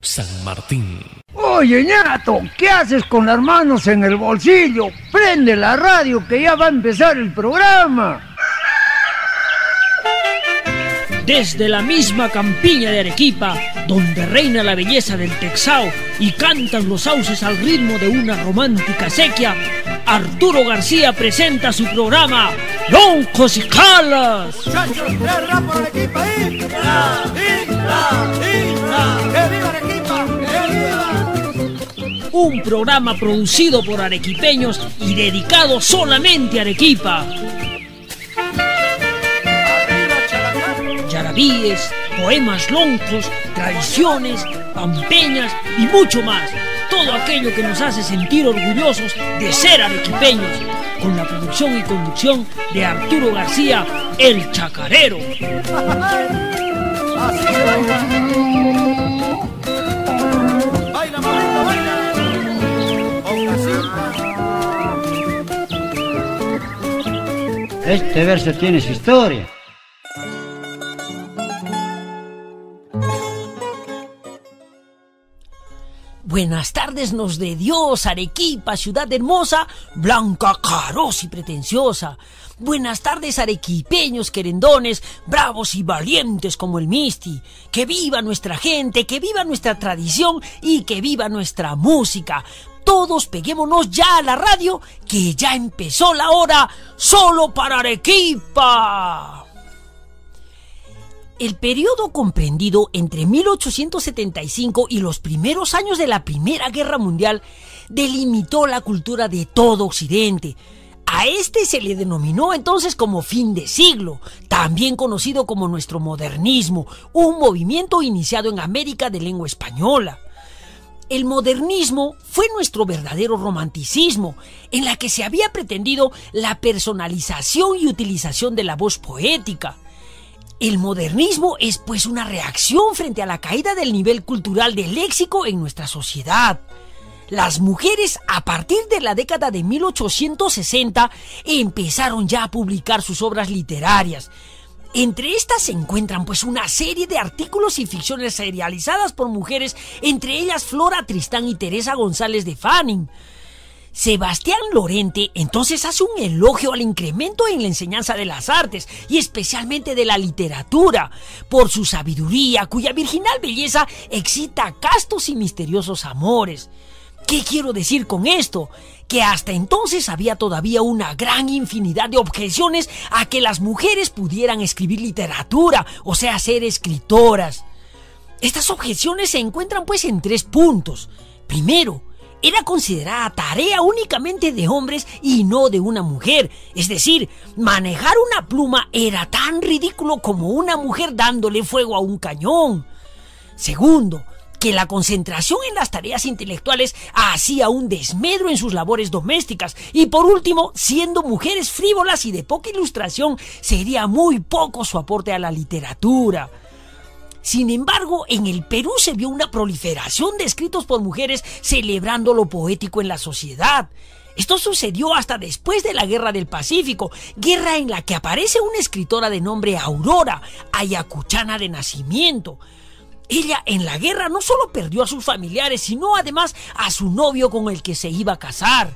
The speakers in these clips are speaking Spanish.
San Martín. Oye, ñato, ¿qué haces con las manos en el bolsillo? Prende la radio que ya va a empezar el programa. Desde la misma campiña de Arequipa, donde reina la belleza del Texao y cantan los sauces al ritmo de una romántica sequía, Arturo García presenta su programa Loncos y Calas. Muchachos, ¿qué rap por Arequipa? ¡Isla! ¡Isla! ¡Isla! ¡Que viva Arequipa! ¡Que viva! Un programa producido por arequipeños y dedicado solamente a Arequipa. Yarabíes, poemas loncos, tradiciones, pampeñas y mucho más. Todo aquello que nos hace sentir orgullosos de ser arequipeños. Con la producción y conducción de Arturo García, el Chacarero. ¡Baila, mamita, baila! Este verso tiene su historia. Buenas tardes nos de Dios, Arequipa, ciudad hermosa, blanca, carosa y pretenciosa. Buenas tardes, arequipeños querendones, bravos y valientes como el Misti. Que viva nuestra gente, que viva nuestra tradición y que viva nuestra música. Todos peguémonos ya a la radio, que ya empezó la hora solo para Arequipa. El periodo comprendido entre 1875 y los primeros años de la Primera Guerra Mundial delimitó la cultura de todo Occidente. A este se le denominó entonces como fin de siglo, también conocido como nuestro modernismo, un movimiento iniciado en América de lengua española. El modernismo fue nuestro verdadero romanticismo, en la que se había pretendido la personalización y utilización de la voz poética. El modernismo es pues una reacción frente a la caída del nivel cultural del léxico en nuestra sociedad. Las mujeres a partir de la década de 1860 empezaron ya a publicar sus obras literarias. Entre estas se encuentran pues una serie de artículos y ficciones serializadas por mujeres, entre ellas Flora Tristán y Teresa González de Fanning. Sebastián Lorente entonces hace un elogio al incremento en la enseñanza de las artes y especialmente de la literatura, por su sabiduría cuya virginal belleza excita castos y misteriosos amores. ¿Qué quiero decir con esto? Que hasta entonces había todavía una gran infinidad de objeciones a que las mujeres pudieran escribir literatura, o sea, ser escritoras. Estas objeciones se encuentran pues en 3 puntos. Primero, era considerada tarea únicamente de hombres y no de una mujer. Es decir, manejar una pluma era tan ridículo como una mujer dándole fuego a un cañón. Segundo, que la concentración en las tareas intelectuales hacía un desmedro en sus labores domésticas. Y por último, siendo mujeres frívolas y de poca ilustración, sería muy poco su aporte a la literatura. Sin embargo, en el Perú se vio una proliferación de escritos por mujeres celebrando lo poético en la sociedad. Esto sucedió hasta después de la Guerra del Pacífico, guerra en la que aparece una escritora de nombre Aurora, ayacuchana de nacimiento. Ella en la guerra no solo perdió a sus familiares, sino además a su novio con el que se iba a casar.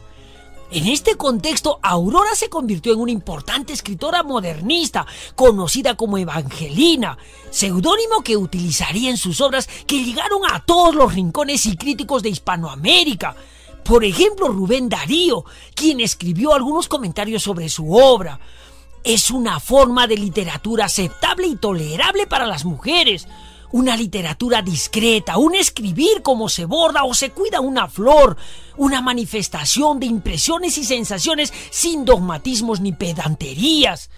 En este contexto, Aurora se convirtió en una importante escritora modernista, conocida como Evangelina, seudónimo que utilizaría en sus obras que llegaron a todos los rincones y críticos de Hispanoamérica. Por ejemplo, Rubén Darío, quien escribió algunos comentarios sobre su obra. Es una forma de literatura aceptable y tolerable para las mujeres. Una literatura discreta, un escribir como se borda o se cuida una flor, una manifestación de impresiones y sensaciones sin dogmatismos ni pedanterías.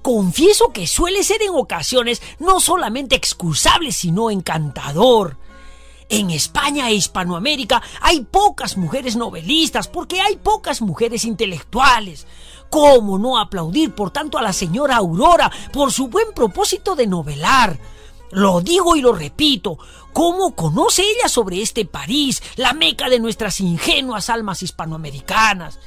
Confieso que suele ser en ocasiones no solamente excusable, sino encantador. En España e Hispanoamérica hay pocas mujeres novelistas porque hay pocas mujeres intelectuales. ¿Cómo no aplaudir por tanto a la señora Aurora por su buen propósito de novelar? Lo digo y lo repito, ¿cómo conoce ella sobre este París, la meca de nuestras ingenuas almas hispanoamericanas?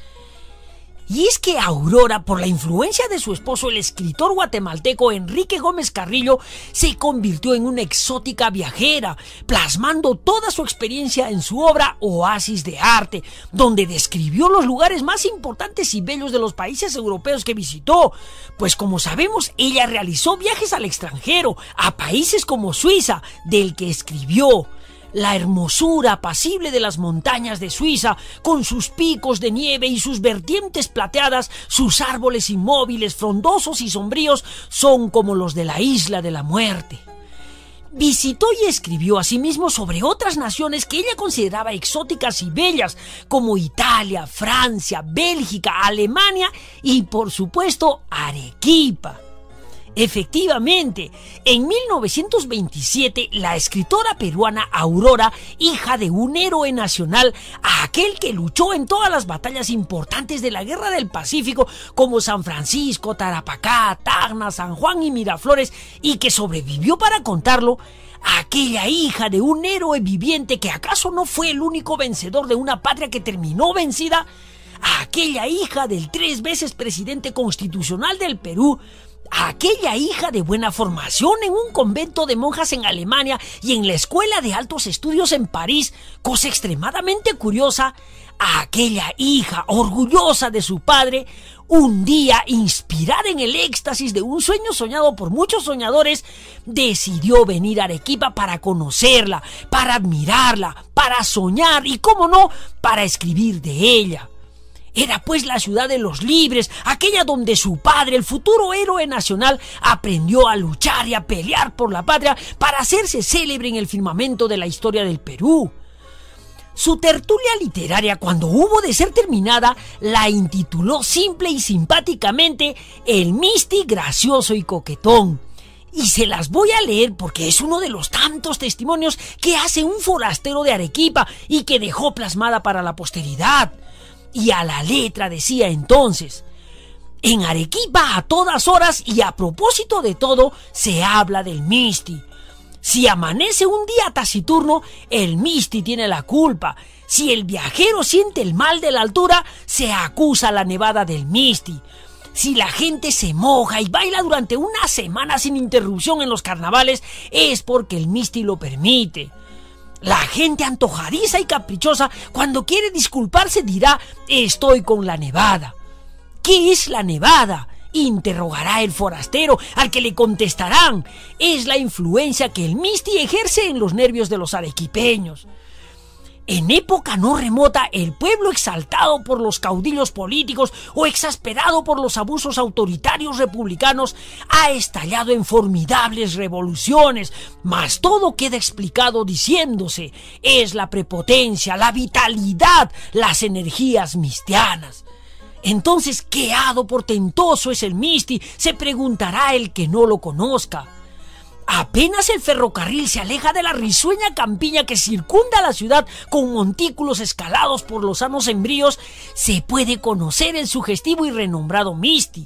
Y es que Aurora, por la influencia de su esposo, el escritor guatemalteco Enrique Gómez Carrillo, se convirtió en una exótica viajera, plasmando toda su experiencia en su obra Oasis de Arte, donde describió los lugares más importantes y bellos de los países europeos que visitó. Pues como sabemos, ella realizó viajes al extranjero, a países como Suiza, del que escribió. La hermosura apacible de las montañas de Suiza, con sus picos de nieve y sus vertientes plateadas, sus árboles inmóviles, frondosos y sombríos, son como los de la Isla de la Muerte. Visitó y escribió asimismo sobre otras naciones que ella consideraba exóticas y bellas, como Italia, Francia, Bélgica, Alemania y, por supuesto, Arequipa. Efectivamente, en 1927 la escritora peruana Aurora, hija de un héroe nacional, aquel que luchó en todas las batallas importantes de la Guerra del Pacífico como San Francisco, Tarapacá, Tacna, San Juan y Miraflores, y que sobrevivió para contarlo, aquella hija de un héroe viviente que acaso no fue el único vencedor de una patria que terminó vencida, aquella hija del 3 veces presidente constitucional del Perú, aquella hija de buena formación en un convento de monjas en Alemania y en la Escuela de Altos Estudios en París, cosa extremadamente curiosa, aquella hija orgullosa de su padre, un día, inspirada en el éxtasis de un sueño soñado por muchos soñadores, decidió venir a Arequipa para conocerla, para admirarla, para soñar y, cómo no, para escribir de ella. Era pues la ciudad de los libres, aquella donde su padre, el futuro héroe nacional, aprendió a luchar y a pelear por la patria para hacerse célebre en el firmamento de la historia del Perú. Su tertulia literaria, cuando hubo de ser terminada, la intituló simple y simpáticamente El Misti gracioso y coquetón. Y se las voy a leer porque es uno de los tantos testimonios que hace un forastero de Arequipa y que dejó plasmada para la posteridad. Y a la letra decía entonces: en Arequipa a todas horas y a propósito de todo se habla del Misti. Si amanece un día taciturno, el Misti tiene la culpa. Si el viajero siente el mal de la altura, se acusa la nevada del Misti. Si la gente se moja y baila durante una semana sin interrupción en los carnavales, es porque el Misti lo permite. La gente antojadiza y caprichosa, cuando quiere disculparse, dirá: estoy con la nevada. ¿Qué es la nevada?, interrogará el forastero, al que le contestarán: es la influencia que el Misti ejerce en los nervios de los arequipeños. En época no remota, el pueblo, exaltado por los caudillos políticos o exasperado por los abusos autoritarios republicanos, ha estallado en formidables revoluciones, mas todo queda explicado diciéndose: es la prepotencia, la vitalidad, las energías mistianas. Entonces, ¿qué hado portentoso es el Misti?, se preguntará el que no lo conozca. Apenas el ferrocarril se aleja de la risueña campiña que circunda la ciudad con montículos escalados por lozanos sembríos, se puede conocer el sugestivo y renombrado Misti.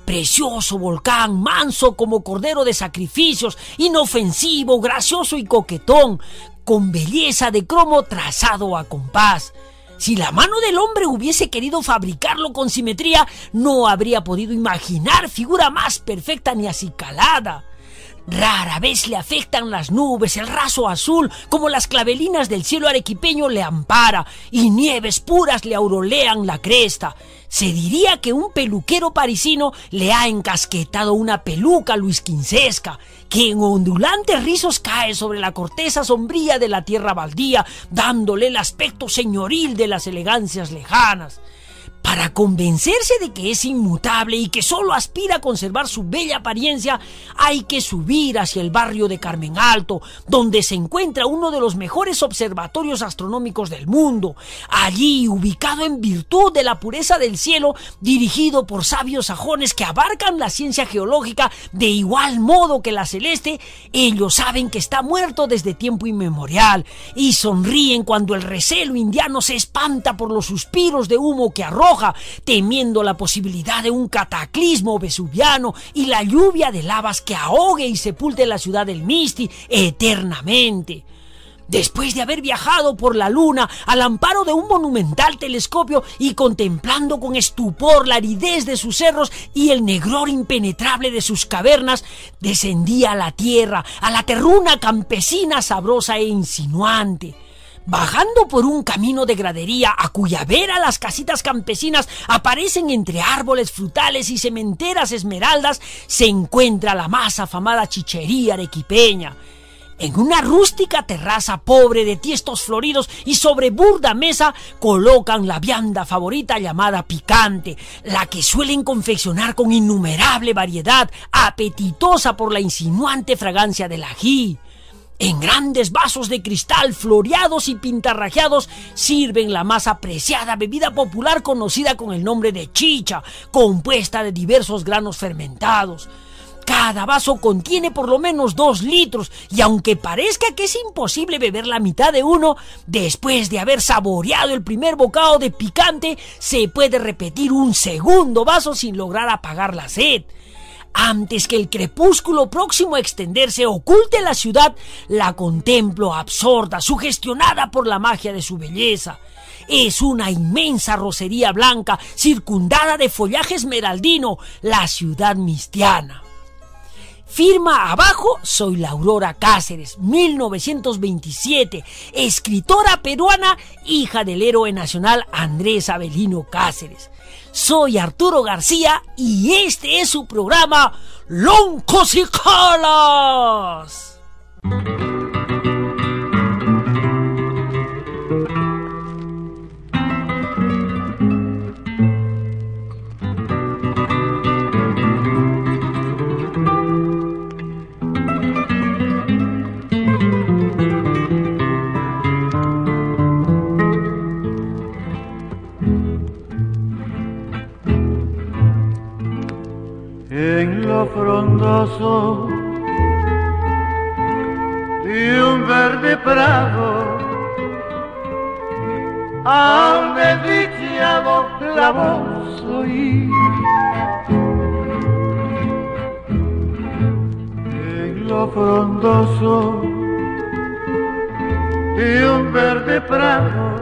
Precioso volcán, manso como cordero de sacrificios, inofensivo, gracioso y coquetón, con belleza de cromo trazado a compás. Si la mano del hombre hubiese querido fabricarlo con simetría, no habría podido imaginar figura más perfecta ni acicalada. Rara vez le afectan las nubes, el raso azul, como las clavelinas del cielo arequipeño le ampara, y nieves puras le aurolean la cresta. Se diría que un peluquero parisino le ha encasquetado una peluca luisquincesca, que en ondulantes rizos cae sobre la corteza sombría de la tierra baldía, dándole el aspecto señoril de las elegancias lejanas. Para convencerse de que es inmutable y que solo aspira a conservar su bella apariencia, hay que subir hacia el barrio de Carmen Alto, donde se encuentra uno de los mejores observatorios astronómicos del mundo. Allí, ubicado en virtud de la pureza del cielo, dirigido por sabios sajones que abarcan la ciencia geológica de igual modo que la celeste, ellos saben que está muerto desde tiempo inmemorial y sonríen cuando el recelo indiano se espanta por los suspiros de humo que arroja, temiendo la posibilidad de un cataclismo vesuviano y la lluvia de lavas que ahogue y sepulte la ciudad del Misti eternamente. Después de haber viajado por la luna al amparo de un monumental telescopio y contemplando con estupor la aridez de sus cerros y el negror impenetrable de sus cavernas, descendía a la tierra, a la terruna campesina sabrosa e insinuante. Bajando por un camino de gradería a cuya vera las casitas campesinas aparecen entre árboles frutales y sementeras esmeraldas, se encuentra la más afamada chichería arequipeña. En una rústica terraza pobre de tiestos floridos y sobre burda mesa colocan la vianda favorita llamada picante, la que suelen confeccionar con innumerable variedad, apetitosa por la insinuante fragancia del ají. En grandes vasos de cristal floreados y pintarrajeados sirven la más apreciada bebida popular conocida con el nombre de chicha, compuesta de diversos granos fermentados. Cada vaso contiene por lo menos 2 litros y aunque parezca que es imposible beber la mitad de uno, después de haber saboreado el primer bocado de picante, se puede repetir un segundo vaso sin lograr apagar la sed. Antes que el crepúsculo próximo a extenderse oculte la ciudad, la contemplo absorta, sugestionada por la magia de su belleza. Es una inmensa rosería blanca, circundada de follaje esmeraldino, la ciudad mistiana. Firma abajo, soy la Aurora Cáceres, 1927, escritora peruana, hija del héroe nacional Andrés Avelino Cáceres. Soy Arturo García y este es su programa Loncos y Calas. En lo frondoso de un verde prado, a un desdichado la voz oí. En lo frondoso de un verde prado,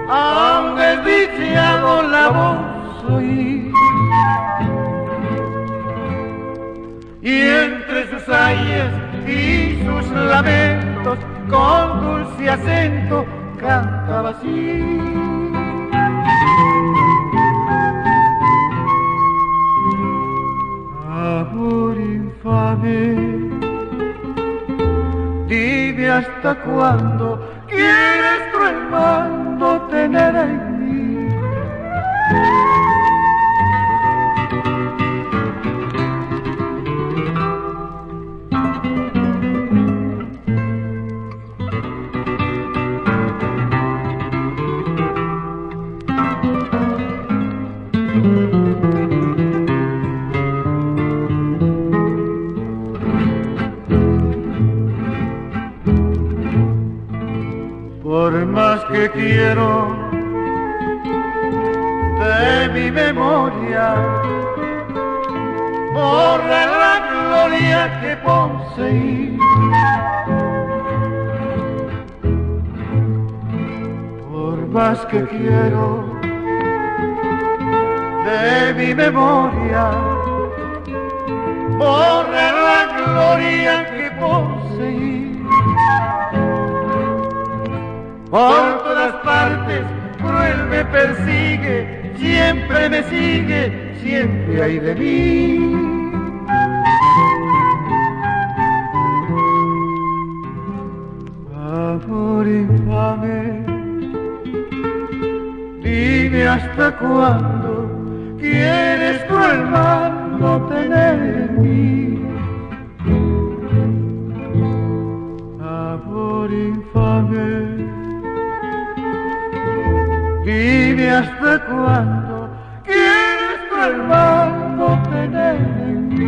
a un desdichado la voz oí. Y entre sus ayes y sus lamentos, con dulce acento, cantaba así. Amor infame, dime hasta cuándo quieres tu hermano tener en mí. Por más que quiero de mi memoria borrar la gloria que poseí, por más que quiero de mi memoria borrar la gloria que poseí. Por todas partes cruel me persigue, siempre me sigue, siempre hay de mí. Amor infame, dime hasta cuándo quieres tu hermano tener en mí. Amor infame, dime hasta cuándo quieres tu hermano tener en mí.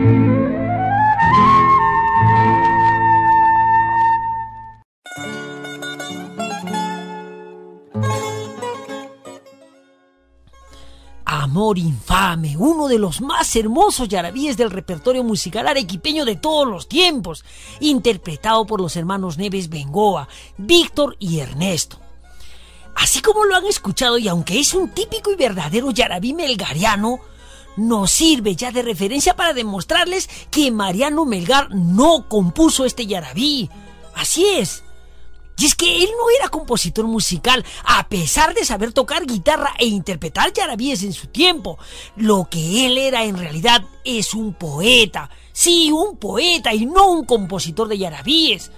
Amor infame, uno de los más hermosos yarabíes del repertorio musical arequipeño de todos los tiempos, interpretado por los hermanos Neves Bengoa, Víctor y Ernesto. Así como lo han escuchado, y aunque es un típico y verdadero yarabí melgariano, nos sirve ya de referencia para demostrarles que Mariano Melgar no compuso este yarabí. Así es. Y es que él no era compositor musical, a pesar de saber tocar guitarra e interpretar yarabíes en su tiempo. Lo que él era en realidad es un poeta. Sí, un poeta y no un compositor de yarabíes.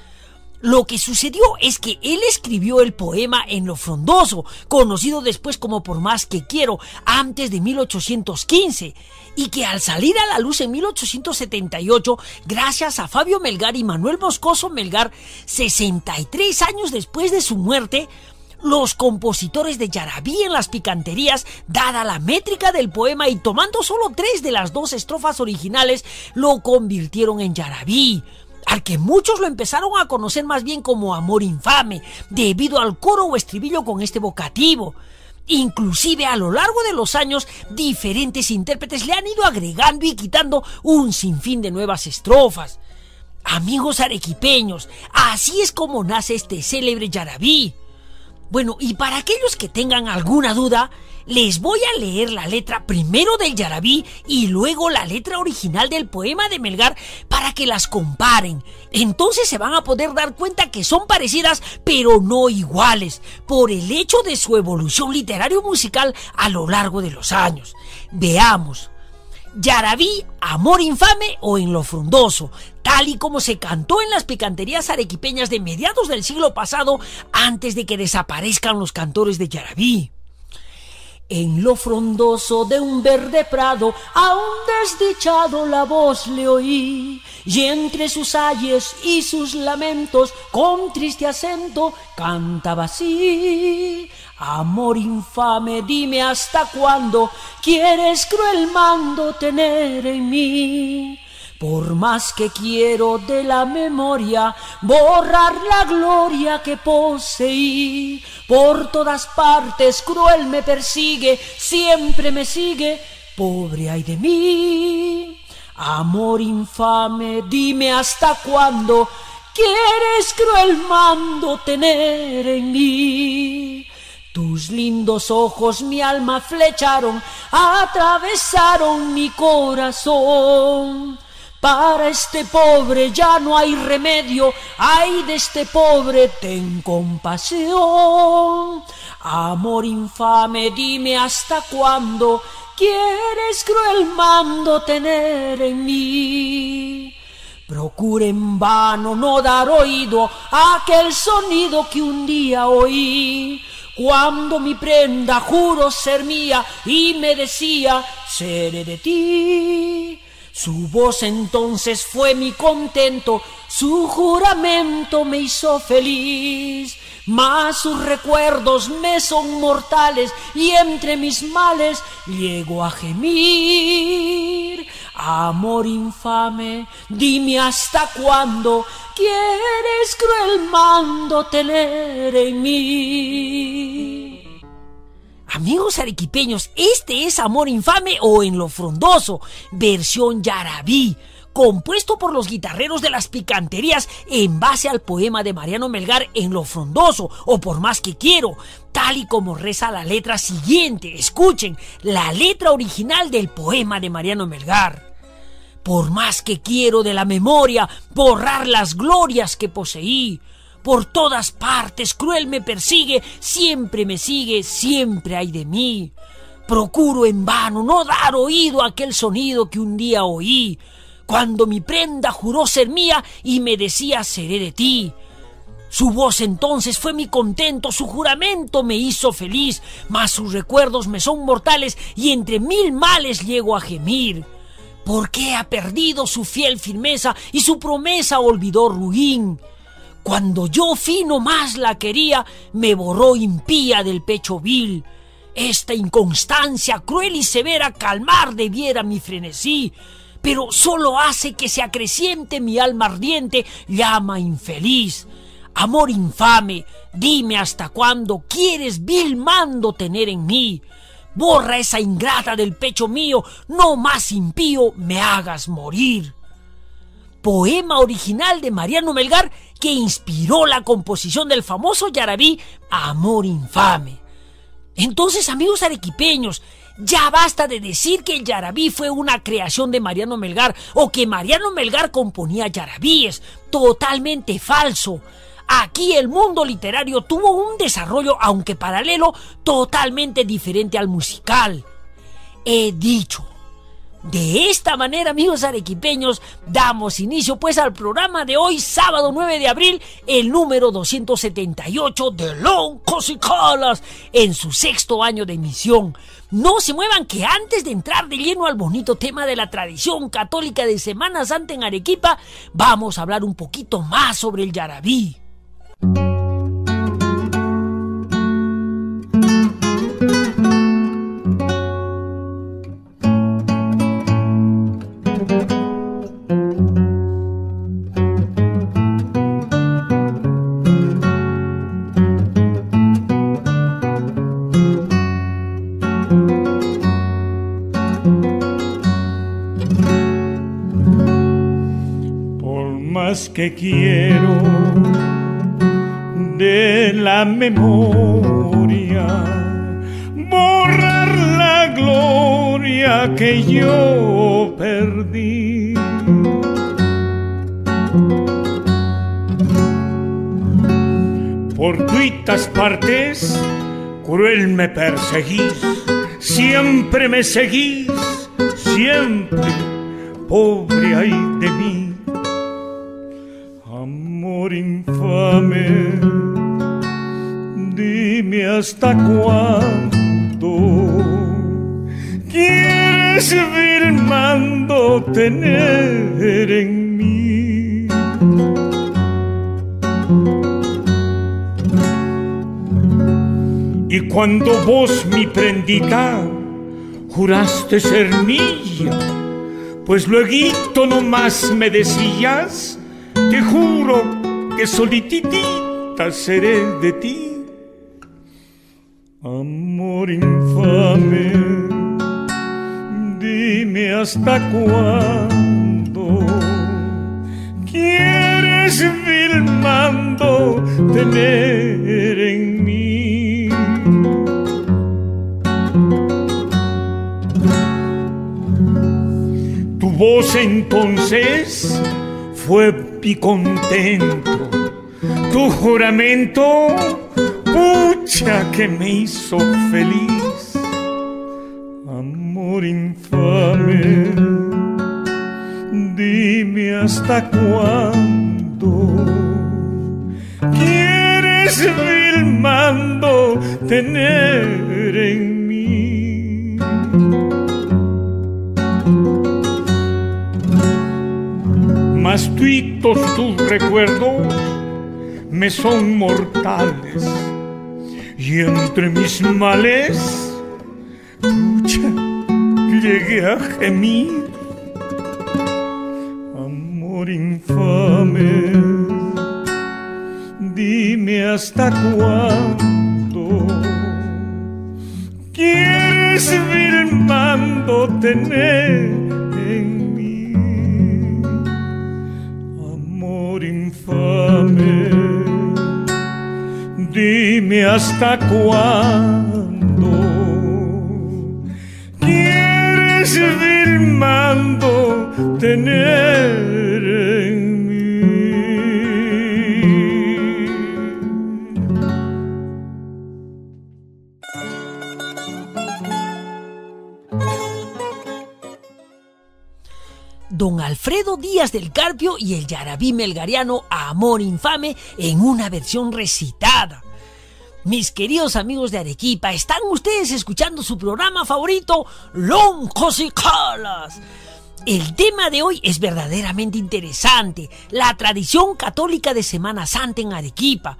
Lo que sucedió es que él escribió el poema En lo frondoso, conocido después como Por más que quiero, antes de 1815, y que al salir a la luz en 1878, gracias a Fabio Melgar y Manuel Moscoso Melgar, 63 años después de su muerte, los compositores de yarabí en las picanterías, dada la métrica del poema y tomando solo 3 de las 2 estrofas originales, lo convirtieron en yarabí, al que muchos lo empezaron a conocer más bien como Amor infame, debido al coro o estribillo con este vocativo. Inclusive a lo largo de los años, diferentes intérpretes le han ido agregando y quitando un sinfín de nuevas estrofas. Amigos arequipeños, así es como nace este célebre yarabí. Bueno, y para aquellos que tengan alguna duda, les voy a leer la letra primero del yarabí y luego la letra original del poema de Melgar para que las comparen. Entonces se van a poder dar cuenta que son parecidas pero no iguales, por el hecho de su evolución literario-musical a lo largo de los años. Veamos. Yarabí, Amor infame o En lo frondoso, tal y como se cantó en las picanterías arequipeñas de mediados del siglo pasado, antes de que desaparezcan los cantores de yarabí. En lo frondoso de un verde prado, a un desdichado la voz le oí, y entre sus ayes y sus lamentos, con triste acento, cantaba así. Amor infame, dime hasta cuándo quieres cruel mando tener en mí. Por más que quiero de la memoria borrar la gloria que poseí, por todas partes cruel me persigue, siempre me sigue, pobre ay de mí. Amor infame, dime hasta cuándo quieres cruel mando tener en mí. Tus lindos ojos mi alma flecharon, atravesaron mi corazón. Para este pobre ya no hay remedio, ay de este pobre ten compasión. Amor infame, dime hasta cuándo quieres cruel mando tener en mí. Procure en vano no dar oído a aquel sonido que un día oí, cuando mi prenda juró ser mía y me decía, seré de ti. Su voz entonces fue mi contento, su juramento me hizo feliz, mas sus recuerdos me son mortales y entre mis males llego a gemir. Amor infame, dime hasta cuándo quieres cruel mando tener en mí. Amigos arequipeños, este es Amor infame o En lo frondoso, versión yarabí, compuesto por los guitarreros de las picanterías en base al poema de Mariano Melgar En lo frondoso o Por más que quiero, tal y como reza la letra siguiente. Escuchen la letra original del poema de Mariano Melgar. Por más que quiero de la memoria borrar las glorias que poseí, por todas partes cruel me persigue, siempre me sigue, siempre hay de mí. Procuro en vano no dar oído a aquel sonido que un día oí, cuando mi prenda juró ser mía y me decía seré de ti. Su voz entonces fue mi contento, su juramento me hizo feliz, mas sus recuerdos me son mortales y entre mil males llego a gemir. ¿Por qué ha perdido su fiel firmeza y su promesa olvidó ruin? Cuando yo fino más la quería, me borró impía del pecho vil. Esta inconstancia cruel y severa calmar debiera mi frenesí, pero solo hace que se acreciente mi alma ardiente, llama infeliz. Amor infame, dime hasta cuándo quieres vil mando tener en mí. borra esa ingrata del pecho mío, no más impío me hagas morir. Poema original de Mariano Melgar que inspiró la composición del famoso yarabí Amor Infame. Entonces, amigos arequipeños, ya basta de decir que el yarabí fue una creación de Mariano Melgar o que Mariano Melgar componía yarabíes. Totalmente falso. Aquí el mundo literario tuvo un desarrollo, aunque paralelo, totalmente diferente al musical. He dicho. De esta manera, amigos arequipeños, damos inicio pues al programa de hoy, sábado 9 de abril, el número 278 de Loncos y Calas, en su 6º año de emisión. No se muevan, que antes de entrar de lleno al bonito tema de la tradición católica de Semana Santa en Arequipa, vamos a hablar un poquito más sobre el yarabí. Que quiero de la memoria borrar la gloria que yo perdí. Por tuitas partes cruel me perseguís, siempre me seguís, siempre, pobre ay de mí. Amor infame, dime hasta cuándo quieres vilmando tener en mí. Y cuando vos, mi prendita, juraste ser mía, pues lueguito nomás me decías: te juro que solititita seré de ti. Amor infame, dime hasta cuándo quieres vilmando tener en mí. Tu voz entonces fue mi contento, tu juramento, pucha, que me hizo feliz. Amor infame, dime hasta cuándo quieres vilmando tener en mí. Mas tuitos tus recuerdos me son mortales, y entre mis males, pucha, llegué a gemir. Amor infame, dime hasta cuándo quieres vilmando tener en mí. Amor infame, dime hasta cuándo quieres vilmando tener en mí. Don Alfredo Díaz del Carpio y el yarabí melgariano Amor Infame en una versión recitada. Mis queridos amigos de Arequipa, están ustedes escuchando su programa favorito, Loncos y Calas. El tema de hoy es verdaderamente interesante, la tradición católica de Semana Santa en Arequipa.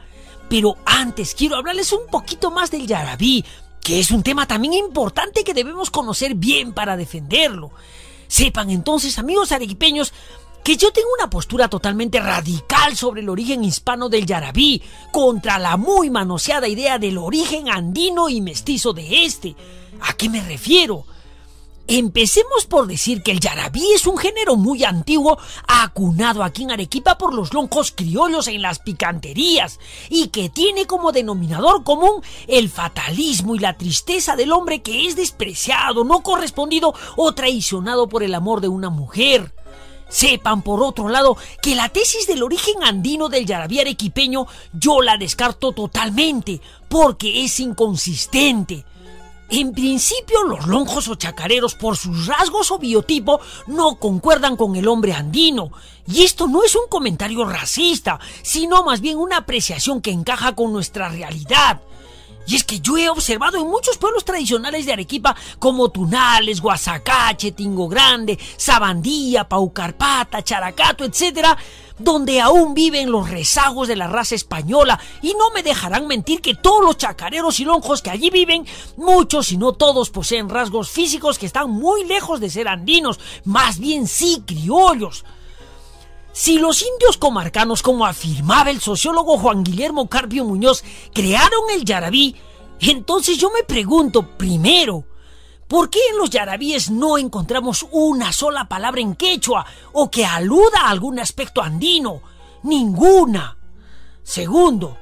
Pero antes quiero hablarles un poquito más del yarabí, que es un tema también importante que debemos conocer bien para defenderlo. Sepan entonces, amigos arequipeños, que yo tengo una postura totalmente radical sobre el origen hispano del yarabí, contra la muy manoseada idea del origen andino y mestizo de este. ¿A qué me refiero? Empecemos por decir que el yarabí es un género muy antiguo, acunado aquí en Arequipa por los lonjos criollos en las picanterías, y que tiene como denominador común el fatalismo y la tristeza del hombre que es despreciado, no correspondido o traicionado por el amor de una mujer. Sepan, por otro lado, que la tesis del origen andino del yarabí arequipeño yo la descarto totalmente, porque es inconsistente. En principio, los lonjos o chacareros, por sus rasgos o biotipo, no concuerdan con el hombre andino. Y esto no es un comentario racista, sino más bien una apreciación que encaja con nuestra realidad. Y es que yo he observado en muchos pueblos tradicionales de Arequipa, como Tunales, Guasacache, Tingo Grande, Sabandía, Paucarpata, Characato, etc., donde aún viven los rezagos de la raza española, y no me dejarán mentir que todos los chacareros y lonjos que allí viven, muchos y no todos poseen rasgos físicos que están muy lejos de ser andinos, más bien sí criollos. Si los indios comarcanos, como afirmaba el sociólogo Juan Guillermo Carpio Muñoz, crearon el yarabí, entonces yo me pregunto, primero, ¿por qué en los yarabíes no encontramos una sola palabra en quechua o que aluda a algún aspecto andino? Ninguna. Segundo,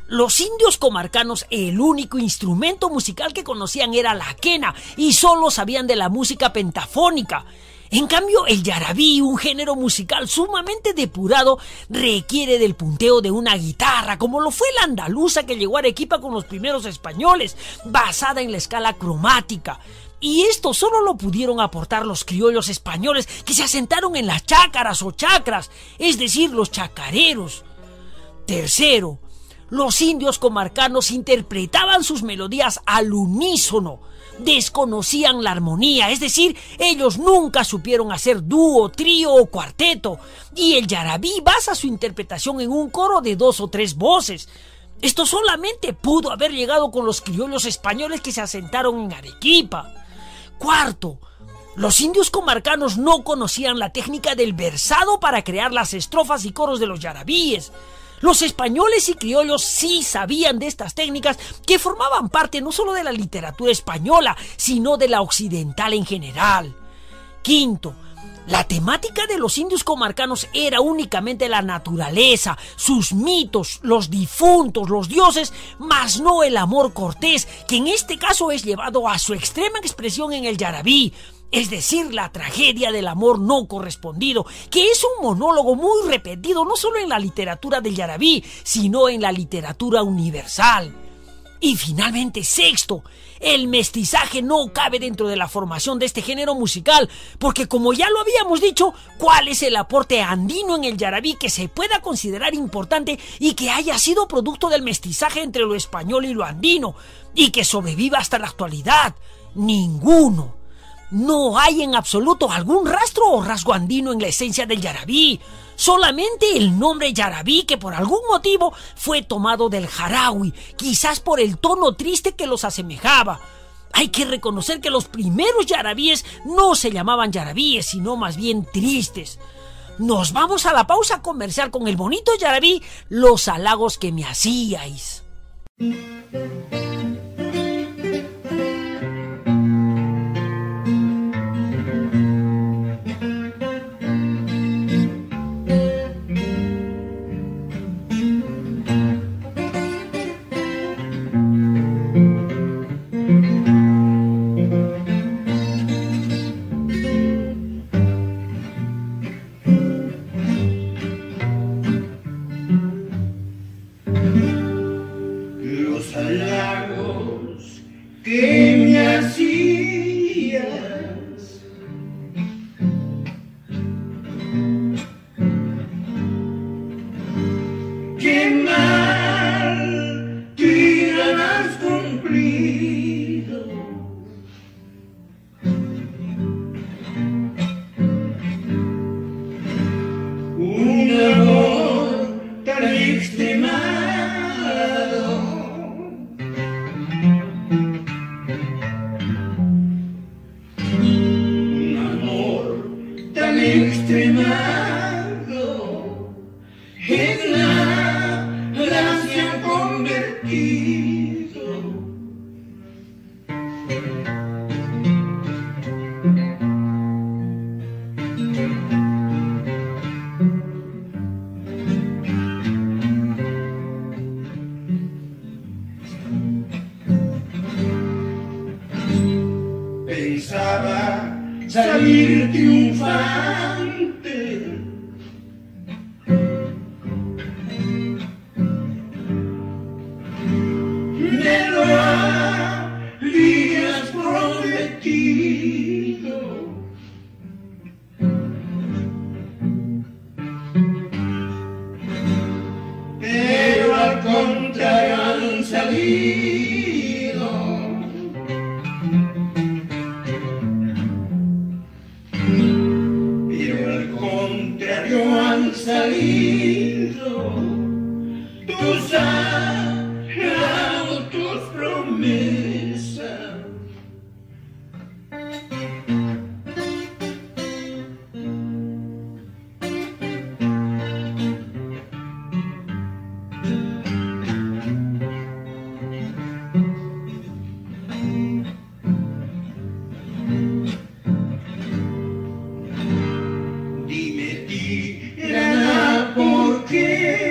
los indios comarcanos, el único instrumento musical que conocían era la quena y solo sabían de la música pentafónica. En cambio, el yarabí, un género musical sumamente depurado, requiere del punteo de una guitarra, como lo fue la andaluza que llegó a Arequipa con los primeros españoles, basada en la escala cromática. Y esto solo lo pudieron aportar los criollos españoles que se asentaron en las chácaras o chacras, es decir, los chacareros. Tercero, los indios comarcanos interpretaban sus melodías al unísono. Desconocían la armonía, es decir, ellos nunca supieron hacer dúo, trío o cuarteto, y el yarabí basa su interpretación en un coro de 2 o 3 voces. Esto solamente pudo haber llegado con los criollos españoles que se asentaron en Arequipa. Cuarto, los indios comarcanos no conocían la técnica del versado para crear las estrofas y coros de los yarabíes. Los españoles y criollos sí sabían de estas técnicas que formaban parte no solo de la literatura española, sino de la occidental en general. Quinto, la temática de los indios comarcanos era únicamente la naturaleza, sus mitos, los difuntos, los dioses, mas no el amor cortés, que en este caso es llevado a su extrema expresión en el yarabí. Es decir, la tragedia del amor no correspondido, que es un monólogo muy repetido no solo en la literatura del yarabí, sino en la literatura universal. Y finalmente, sexto, el mestizaje no cabe dentro de la formación de este género musical, porque como ya lo habíamos dicho, ¿cuál es el aporte andino en el yarabí que se pueda considerar importante y que haya sido producto del mestizaje entre lo español y lo andino, y que sobreviva hasta la actualidad? Ninguno. No hay en absoluto algún rastro o rasgo andino en la esencia del yarabí, solamente el nombre yarabí, que por algún motivo fue tomado del jarawi, quizás por el tono triste que los asemejaba. Hay que reconocer que los primeros yarabíes no se llamaban yarabíes, sino más bien tristes. Nos vamos a la pausa comercial con el bonito yarabí, Los halagos que me hacíais. salir triunfante. Me lo habías prometido, pero al contrario han salido. Pero al contrario han salido. Tus tus promesas. Dime, Tirana, ¿por qué?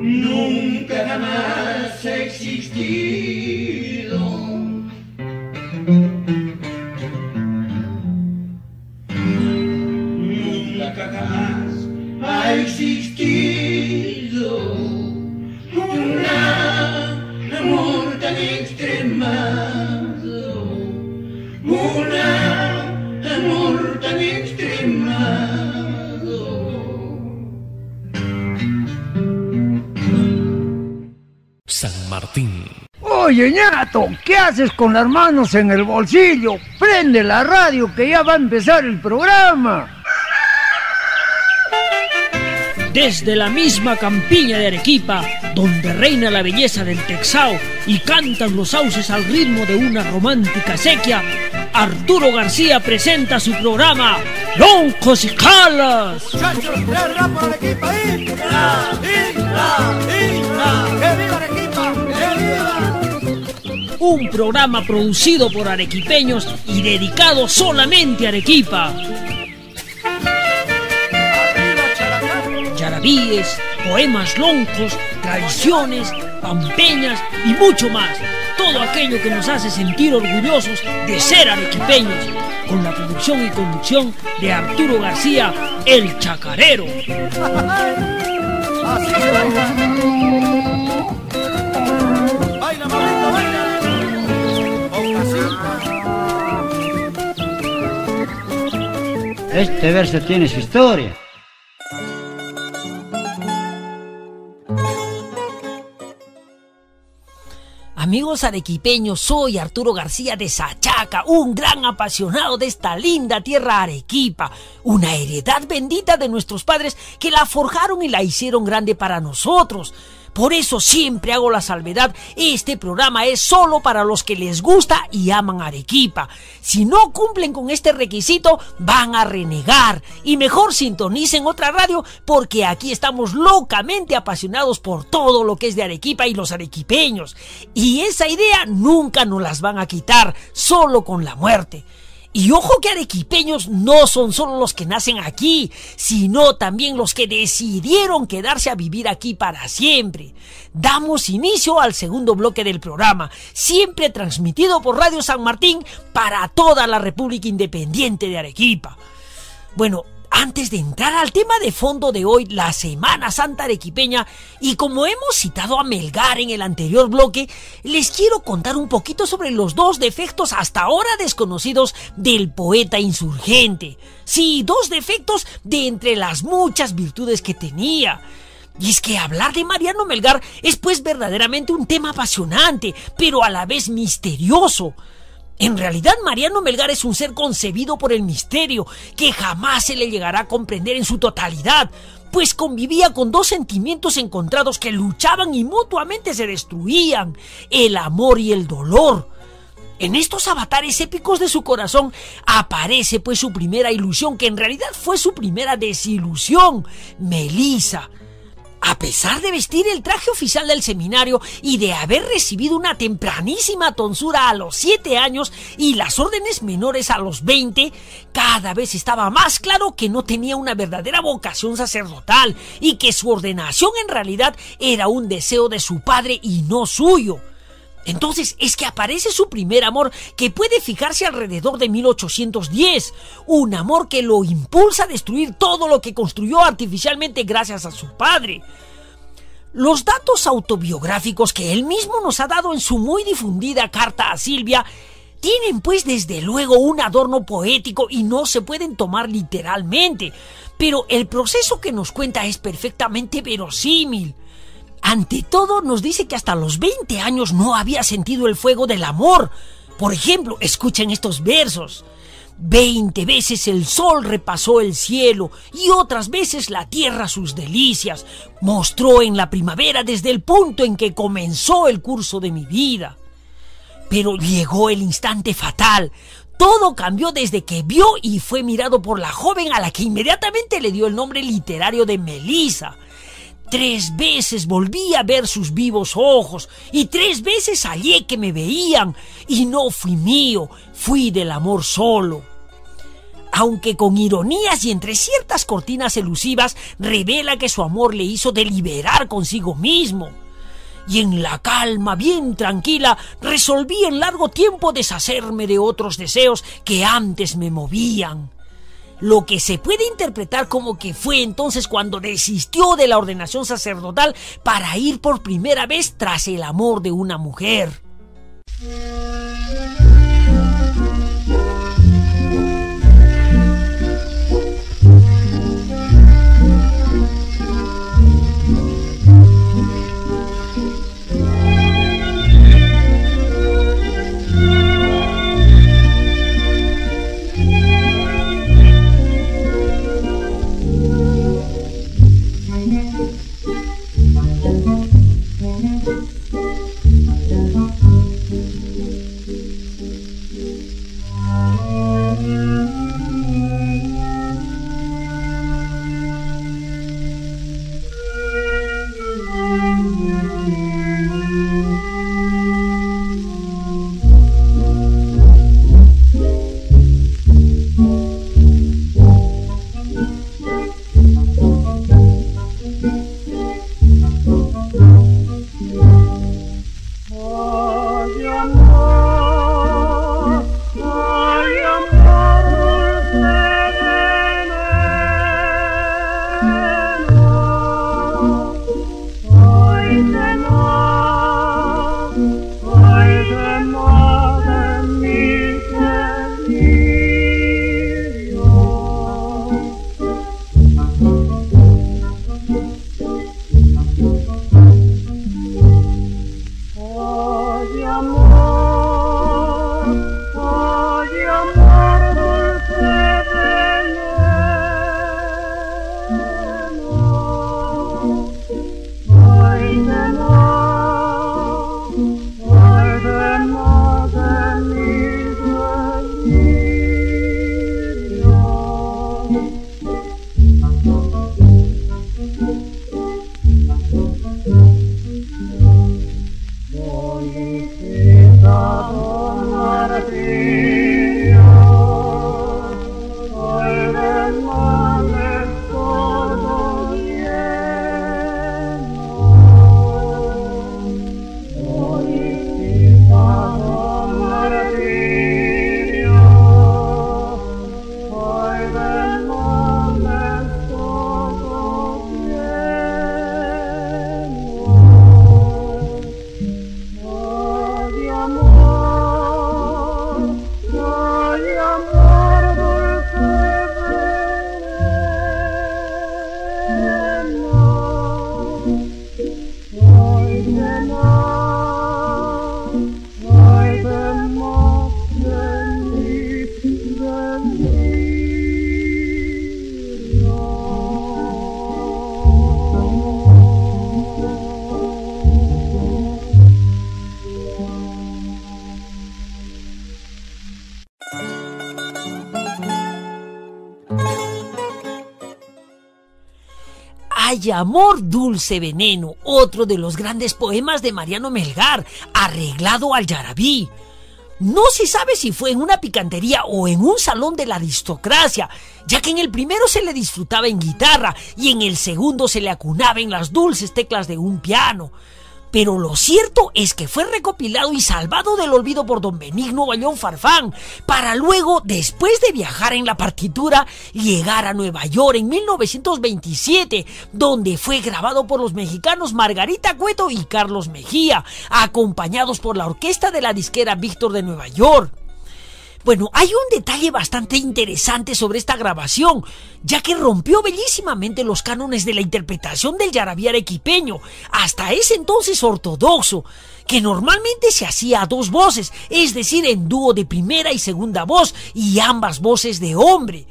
Nunca jamás ha existido. Nunca jamás ha existido un amor tan extremado, un amor tan extremado. San Martín. Oye, ñato, ¿qué haces con las manos en el bolsillo? Prende la radio que ya va a empezar el programa. Desde la misma campiña de Arequipa, donde reina la belleza del Texao y cantan los sauces al ritmo de una romántica sequía, Arturo García presenta su programa Loncos y Calas. Muchachos, tres rap por Arequipa, ¡Isla! ¡Que viva Arequipa! ¡Que viva! Un programa producido por arequipeños y dedicado solamente a Arequipa. Yarabíes, poemas loncos, tradiciones, pampeñas y mucho más. Todo aquello que nos hace sentir orgullosos de ser arequipeños, con la producción y conducción de Arturo García, el Chacarero. Así que baila. Baila, mamita, baila. Este verso tiene su historia. Amigos arequipeños, soy Arturo García de Sachaca, un gran apasionado de esta linda tierra Arequipa, una heredad bendita de nuestros padres que la forjaron y la hicieron grande para nosotros. Por eso siempre hago la salvedad, este programa es solo para los que les gusta y aman Arequipa. Si no cumplen con este requisito, van a renegar. Y mejor sintonicen otra radio, porque aquí estamos locamente apasionados por todo lo que es de Arequipa y los arequipeños. Y esa idea nunca nos las van a quitar, solo con la muerte. Y ojo que arequipeños no son solo los que nacen aquí, sino también los que decidieron quedarse a vivir aquí para siempre. Damos inicio al segundo bloque del programa, siempre transmitido por Radio San Martín para toda la República Independiente de Arequipa. Bueno, antes de entrar al tema de fondo de hoy, la Semana Santa arequipeña, y como hemos citado a Melgar en el anterior bloque, les quiero contar un poquito sobre los dos defectos hasta ahora desconocidos del poeta insurgente. Sí, dos defectos de entre las muchas virtudes que tenía. Y es que hablar de Mariano Melgar es pues verdaderamente un tema apasionante, pero a la vez misterioso. En realidad, Mariano Melgar es un ser concebido por el misterio, que jamás se le llegará a comprender en su totalidad, pues convivía con dos sentimientos encontrados que luchaban y mutuamente se destruían: el amor y el dolor. En estos avatares épicos de su corazón aparece pues su primera ilusión, que en realidad fue su primera desilusión, Melisa. A pesar de vestir el traje oficial del seminario y de haber recibido una tempranísima tonsura a los 7 años y las órdenes menores a los 20, cada vez estaba más claro que no tenía una verdadera vocación sacerdotal y que su ordenación en realidad era un deseo de su padre y no suyo. Entonces es que aparece su primer amor, que puede fijarse alrededor de 1810, un amor que lo impulsa a destruir todo lo que construyó artificialmente gracias a su padre. Los datos autobiográficos que él mismo nos ha dado en su muy difundida carta a Silvia tienen pues desde luego un adorno poético y no se pueden tomar literalmente, pero el proceso que nos cuenta es perfectamente verosímil. Ante todo, nos dice que hasta los 20 años no había sentido el fuego del amor. Por ejemplo, escuchen estos versos. 20 veces el sol repasó el cielo y otras veces la tierra sus delicias. Mostró en la primavera desde el punto en que comenzó el curso de mi vida. Pero llegó el instante fatal. Todo cambió desde que vio y fue mirado por la joven a la que inmediatamente le dio el nombre literario de Melissa. 3 veces volví a ver sus vivos ojos y 3 veces hallé que me veían y no fui mío, fui del amor solo. Aunque con ironías y entre ciertas cortinas elusivas, revela que su amor le hizo deliberar consigo mismo. Y en la calma, bien tranquila, resolví en largo tiempo deshacerme de otros deseos que antes me movían. Lo que se puede interpretar como que fue entonces cuando desistió de la ordenación sacerdotal para ir por primera vez tras el amor de una mujer. Hoy se Hay amor, dulce veneno, otro de los grandes poemas de Mariano Melgar, arreglado al yarabí. No se sabe si fue en una picantería o en un salón de la aristocracia, ya que en el primero se le disfrutaba en guitarra y en el segundo se le acunaba en las dulces teclas de un piano. Pero lo cierto es que fue recopilado y salvado del olvido por don Benigno Bayón Farfán, para luego, después de viajar en la partitura, llegar a Nueva York en 1927, donde fue grabado por los mexicanos Margarita Cueto y Carlos Mejía, acompañados por la orquesta de la disquera Víctor de Nueva York. Bueno, hay un detalle bastante interesante sobre esta grabación, ya que rompió bellísimamente los cánones de la interpretación del yarabí arequipeño, hasta ese entonces ortodoxo, que normalmente se hacía a dos voces, es decir, en dúo de primera y segunda voz, y ambas voces de hombre.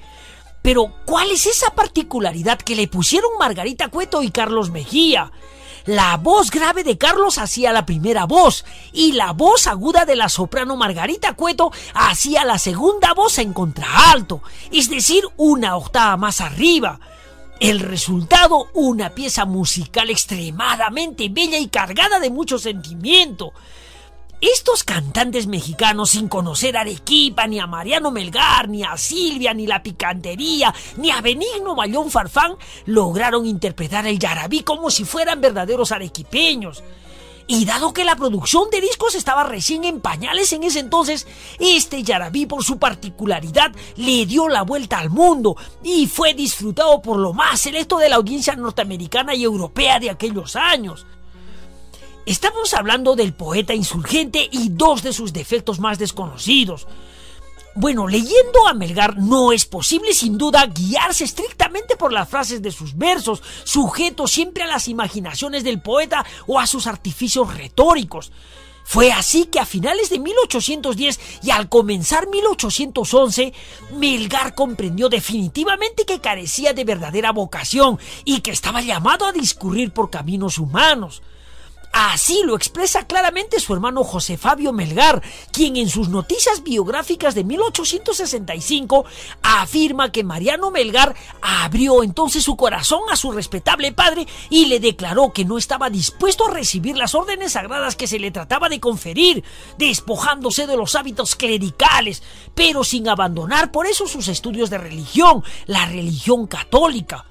Pero, ¿cuál es esa particularidad que le pusieron Margarita Cueto y Carlos Mejía? La voz grave de Carlos hacía la primera voz y la voz aguda de la soprano Margarita Cueto hacía la segunda voz en contraalto, es decir, una octava más arriba. El resultado, una pieza musical extremadamente bella y cargada de mucho sentimiento. Estos cantantes mexicanos, sin conocer a Arequipa, ni a Mariano Melgar, ni a Silvia, ni la picantería, ni a Benigno Bayón Farfán, lograron interpretar el yarabí como si fueran verdaderos arequipeños. Y dado que la producción de discos estaba recién en pañales en ese entonces, este yarabí, por su particularidad, le dio la vuelta al mundo y fue disfrutado por lo más selecto de la audiencia norteamericana y europea de aquellos años. Estamos hablando del poeta insurgente y dos de sus defectos más desconocidos. Bueno, leyendo a Melgar no es posible sin duda guiarse estrictamente por las frases de sus versos, sujetos siempre a las imaginaciones del poeta o a sus artificios retóricos. Fue así que a finales de 1810 y al comenzar 1811, Melgar comprendió definitivamente que carecía de verdadera vocación y que estaba llamado a discurrir por caminos humanos. Así lo expresa claramente su hermano José Fabio Melgar, quien en sus noticias biográficas de 1865 afirma que Mariano Melgar abrió entonces su corazón a su respetable padre y le declaró que no estaba dispuesto a recibir las órdenes sagradas que se le trataba de conferir, despojándose de los hábitos clericales, pero sin abandonar por eso sus estudios de religión, la religión católica.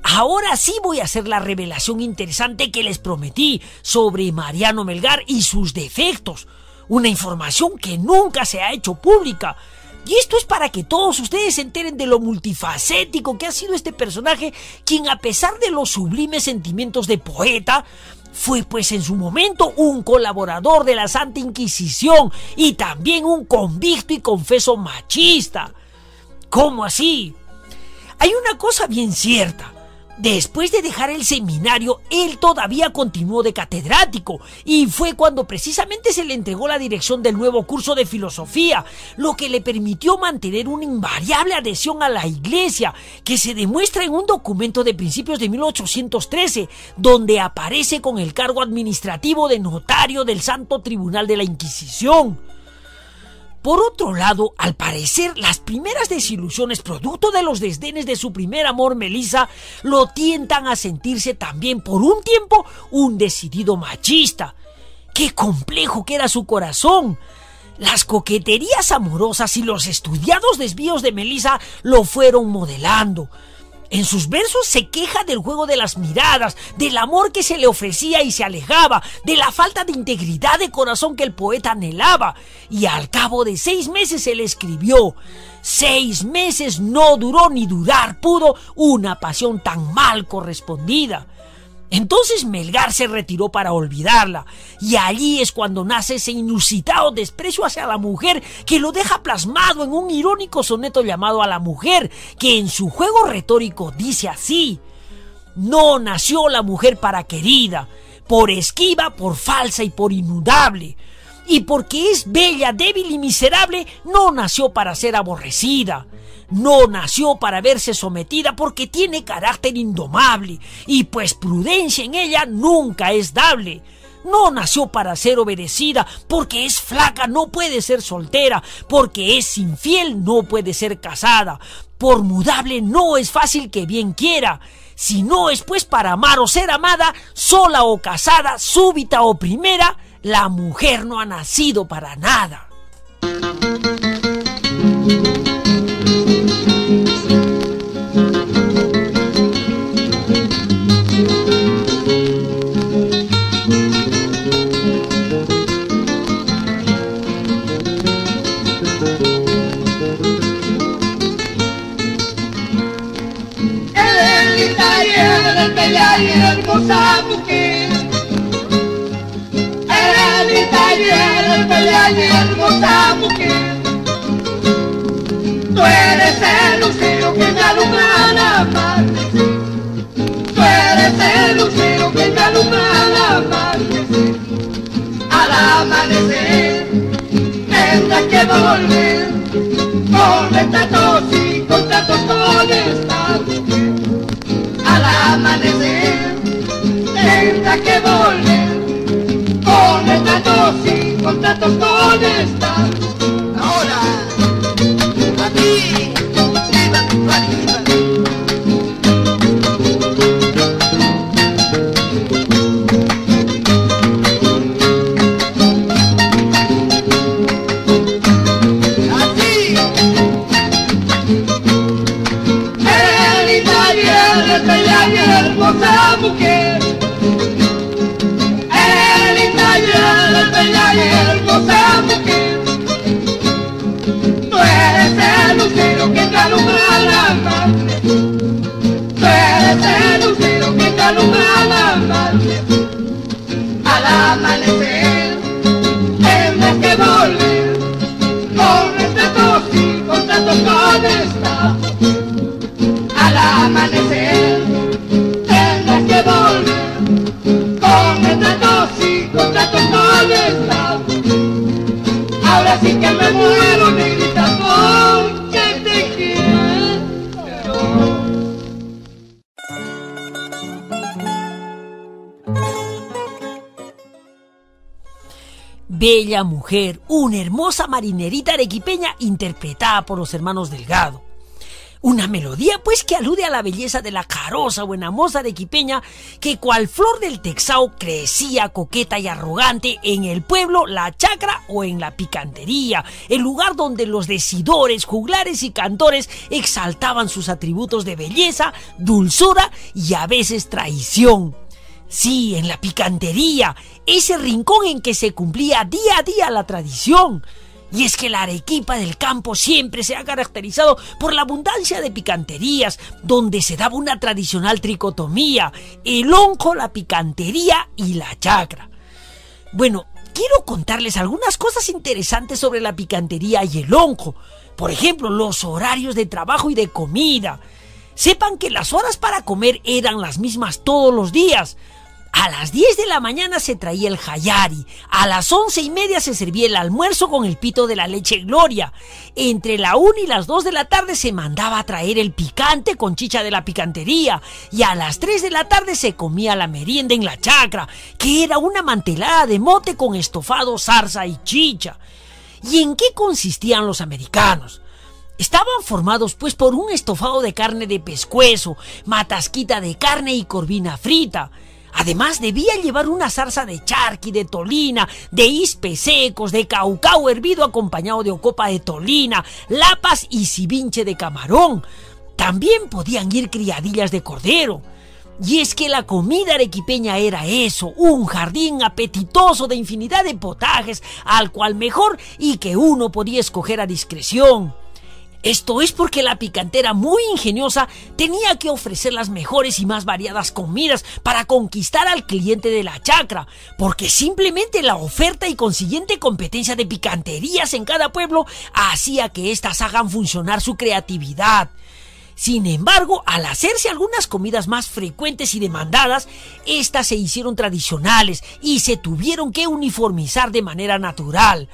Ahora sí voy a hacer la revelación interesante que les prometí sobre Mariano Melgar y sus defectos. Una información que nunca se ha hecho pública. Y esto es para que todos ustedes se enteren de lo multifacético que ha sido este personaje, quien a pesar de los sublimes sentimientos de poeta, fue pues en su momento un colaborador de la Santa Inquisición y también un convicto y confeso machista. ¿Cómo así? Hay una cosa bien cierta. Después de dejar el seminario, él todavía continuó de catedrático y fue cuando precisamente se le entregó la dirección del nuevo curso de filosofía, lo que le permitió mantener una invariable adhesión a la iglesia, que se demuestra en un documento de principios de 1813, donde aparece con el cargo administrativo de notario del Santo Tribunal de la Inquisición. Por otro lado, al parecer, las primeras desilusiones producto de los desdenes de su primer amor, Melisa, lo tientan a sentirse también por un tiempo un decidido machista. ¡Qué complejo que era su corazón! Las coqueterías amorosas y los estudiados desvíos de Melisa lo fueron modelando. En sus versos se queja del juego de las miradas, del amor que se le ofrecía y se alejaba, de la falta de integridad de corazón que el poeta anhelaba. Y al cabo de 6 meses él escribió: 6 meses no duró ni durar pudo una pasión tan mal correspondida. Entonces Melgar se retiró para olvidarla, y allí es cuando nace ese inusitado desprecio hacia la mujer que lo deja plasmado en un irónico soneto llamado A la mujer, que en su juego retórico dice así: no nació la mujer para querida, por esquiva, por falsa y por inudable, y porque es bella, débil y miserable, no nació para ser aborrecida. No nació para verse sometida porque tiene carácter indomable, y pues prudencia en ella nunca es dable. No nació para ser obedecida porque es flaca, no puede ser soltera, porque es infiel, no puede ser casada. Por mudable no es fácil que bien quiera. Si no es pues para amar o ser amada, sola o casada, súbita o primera, la mujer no ha nacido para nada. Bella y hermosa mujer, Elenita y bella y hermosa mujer, tú eres el lucero que me alumbra al amanecer, tú eres el lucero que me alumbra al amanecer, al amanecer tendrás que volver con retratos y contratos con esta mujer. Al amanecer tendrás que volver con retratos y contratos con esta. Ahora, a ti, viva tu arriba. Bella y hermosa mujer, linda y bella y hermosa mujer, tú eres el lucero que te alumbra al amanecer, tú eres el lucero que te alumbra al amanecer, al amanecer tendrás que volver con retratos y contratos con esta mujer. Al amanecer tendrás que volver con retratos y contratos con esta mujer. Ahora sí que me muero, negrita, porque te quiero. Bella mujer, una hermosa marinerita arequipeña interpretada por los hermanos Delgado. Una melodía pues que alude a la belleza de la carosa buena moza arequipeña que cual flor del Texao crecía coqueta y arrogante en el pueblo, la chacra o en la picantería, el lugar donde los decidores, juglares y cantores exaltaban sus atributos de belleza, dulzura y a veces traición. Sí, en la picantería, ese rincón en que se cumplía día a día la tradición. Y es que la Arequipa del campo siempre se ha caracterizado por la abundancia de picanterías, donde se daba una tradicional tricotomía, el onco, la picantería y la chacra. Bueno, quiero contarles algunas cosas interesantes sobre la picantería y el onco. Por ejemplo, los horarios de trabajo y de comida. Sepan que las horas para comer eran las mismas todos los días. A las 10 de la mañana se traía el jayari, a las 11:30 se servía el almuerzo con el pito de la leche Gloria, entre la 1 y las 2 de la tarde se mandaba a traer el picante con chicha de la picantería y a las 3 de la tarde se comía la merienda en la chacra, que era una mantelada de mote con estofado, zarza y chicha. ¿Y en qué consistían los americanos? Estaban formados pues por un estofado de carne de pescuezo, matasquita de carne y corvina frita. Además debía llevar una zarza de charqui, de tolina, de ispes secos, de caucao hervido acompañado de ocopa de tolina, lapas y cibinche de camarón. También podían ir criadillas de cordero. Y es que la comida arequipeña era eso, un jardín apetitoso de infinidad de potajes, al cual mejor y que uno podía escoger a discreción. Esto es porque la picantera, muy ingeniosa, tenía que ofrecer las mejores y más variadas comidas para conquistar al cliente de la chacra, porque simplemente la oferta y consiguiente competencia de picanterías en cada pueblo hacía que éstas hagan funcionar su creatividad. Sin embargo, al hacerse algunas comidas más frecuentes y demandadas, éstas se hicieron tradicionales y se tuvieron que uniformizar de manera natural.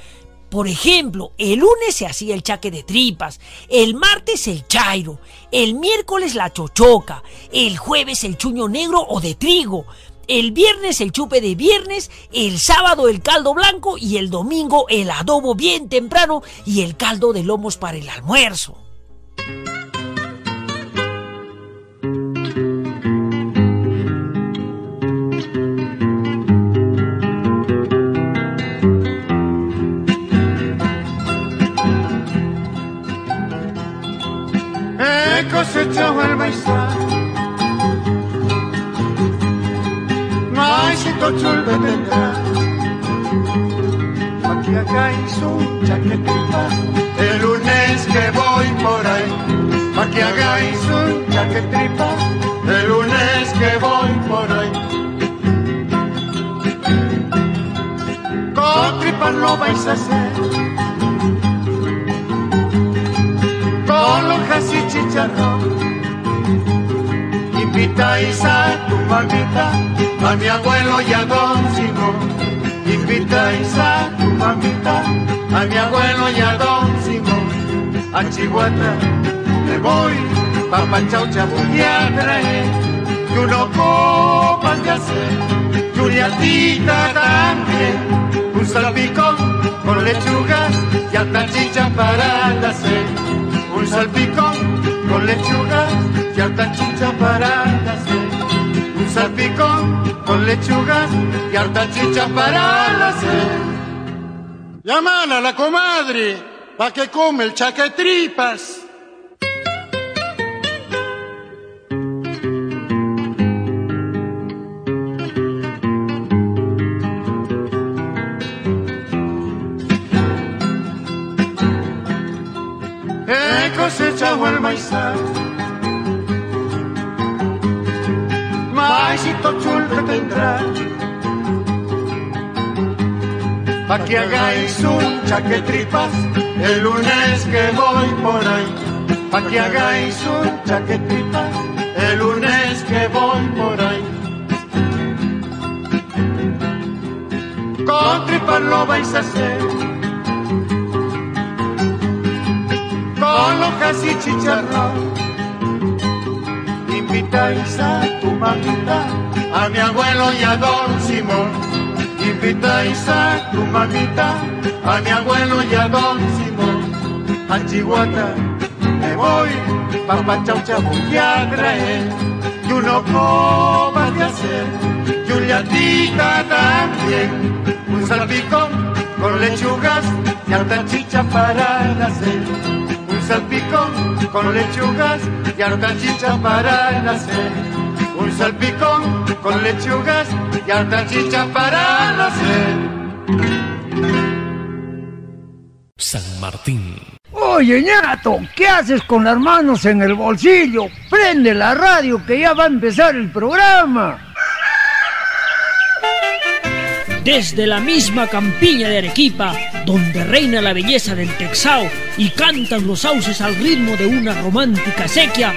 Por ejemplo, el lunes se hacía el chaque de tripas, el martes el chairo, el miércoles la chochoca, el jueves el chuño negro o de trigo, el viernes el chupe de viernes, el sábado el caldo blanco y el domingo el adobo bien temprano y el caldo de lomos para el almuerzo. cosechado el maizal. Maicito chulbe tendrá, pa' que hagáis un chaquetripa el lunes que voy por ahí. Pa' que hagáis un chaquetripa el lunes que voy por ahí. Con tripas lo vais a hacer, con lonjas y chicharrón. Invitáis a tu mamita, a mi abuelo y a don Simón. Invitáis a tu mamita, a mi abuelo y a don Simón. A Chihuahua me voy, papá chaucha voy a traer. Y uno copas de hacer, Juliatita también. Un salpicón con lechugas y alta chicha para la sed. Un salpicón con lechugas y alta chicha para la sed. Un salpicón con lechugas y alta chicha para la sed. Llaman a la comadre pa' que come el chaquetripas. He cosechado el maizal, maicito chulpe tendrá, pa' que hagáis un chaquetripas el lunes que voy por ahí. Pa' que hagáis un chaquetripas el lunes que voy por ahí. Con tripas lo vais a hacer, con lonjas y chicharrón. Invitáis a tu mamita, a mi abuelo y a don Simón. Invitáis a tu mamita, a mi abuelo y a don Simón. A Chihuahua me voy, papá chaucha voy a traer. Y uno copas de hacer, Juliatita también. Un salpicón con lechugas y alta chicha para la sed. Un salpicón con lechugas y harta chicha para la sed. Un salpicón con lechugas y harta chicha para la sed. San Martín. Oye, ñato, ¿qué haces con las manos en el bolsillo? Prende la radio que ya va a empezar el programa. Desde la misma campiña de Arequipa, donde reina la belleza del Texao y cantan los sauces al ritmo de una romántica sequía,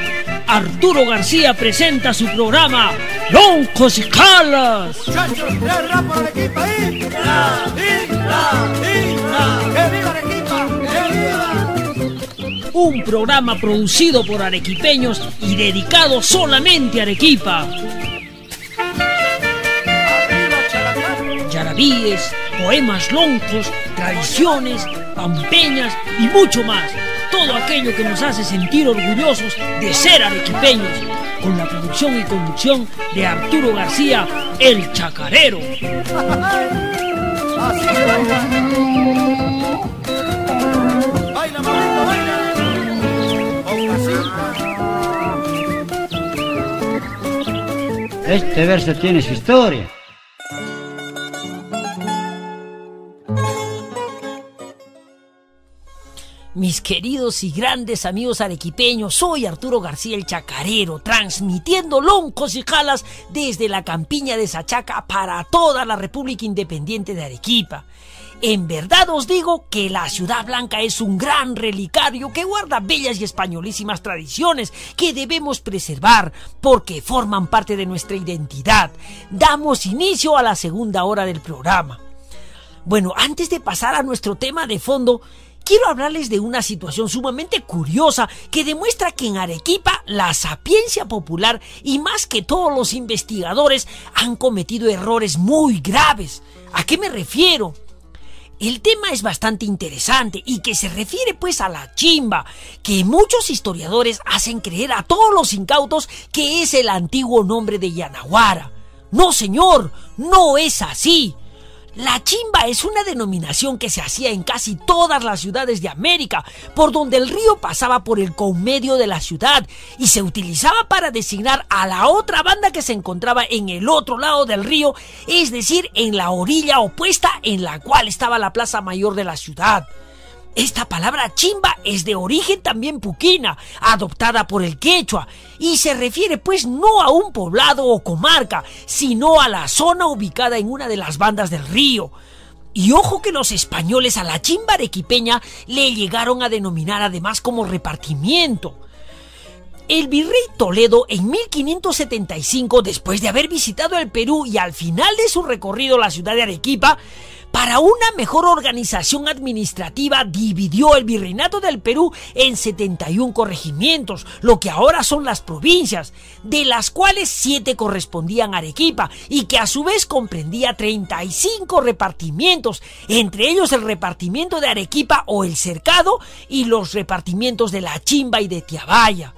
Arturo García presenta su programa Loncos y Calas. Muchachos, tres rap por Arequipa, ¡Isla! ¡Que viva Arequipa! ¡Que viva! Un programa producido por arequipeños y dedicado solamente a Arequipa. Yarabíes, poemas loncos, tradiciones, pampeñas y mucho más. Todo aquello que nos hace sentir orgullosos de ser arequipeños. Con la producción y conducción de Arturo García, el Chacarero. Así que baila. Baila, mamito, baila. Este verso tiene su historia. Mis queridos y grandes amigos arequipeños, soy Arturo García el Chacarero, transmitiendo Loncos y Calas desde la campiña de Sachaca para toda la República Independiente de Arequipa. En verdad os digo que la Ciudad Blanca es un gran relicario que guarda bellas y españolísimas tradiciones que debemos preservar porque forman parte de nuestra identidad. Damos inicio a la segunda hora del programa. Bueno, antes de pasar a nuestro tema de fondo, quiero hablarles de una situación sumamente curiosa que demuestra que en Arequipa la sapiencia popular y más que todos los investigadores han cometido errores muy graves. ¿A qué me refiero? El tema es bastante interesante y que se refiere pues a la chimba, que muchos historiadores hacen creer a todos los incautos que es el antiguo nombre de Yanaguara. No señor, no es así. La chimba es una denominación que se hacía en casi todas las ciudades de América, por donde el río pasaba por el conmedio de la ciudad y se utilizaba para designar a la otra banda que se encontraba en el otro lado del río, es decir, en la orilla opuesta en la cual estaba la plaza mayor de la ciudad. Esta palabra chimba es de origen también puquina, adoptada por el quechua, y se refiere pues no a un poblado o comarca, sino a la zona ubicada en una de las bandas del río. Y ojo que los españoles a la chimba arequipeña le llegaron a denominar además como repartimiento. El virrey Toledo en 1575, después de haber visitado el Perú y al final de su recorrido la ciudad de Arequipa, para una mejor organización administrativa dividió el virreinato del Perú en 71 corregimientos, lo que ahora son las provincias, de las cuales 7 correspondían a Arequipa y que a su vez comprendía 35 repartimientos, entre ellos el repartimiento de Arequipa o el Cercado y los repartimientos de La Chimba y de Tiabaya.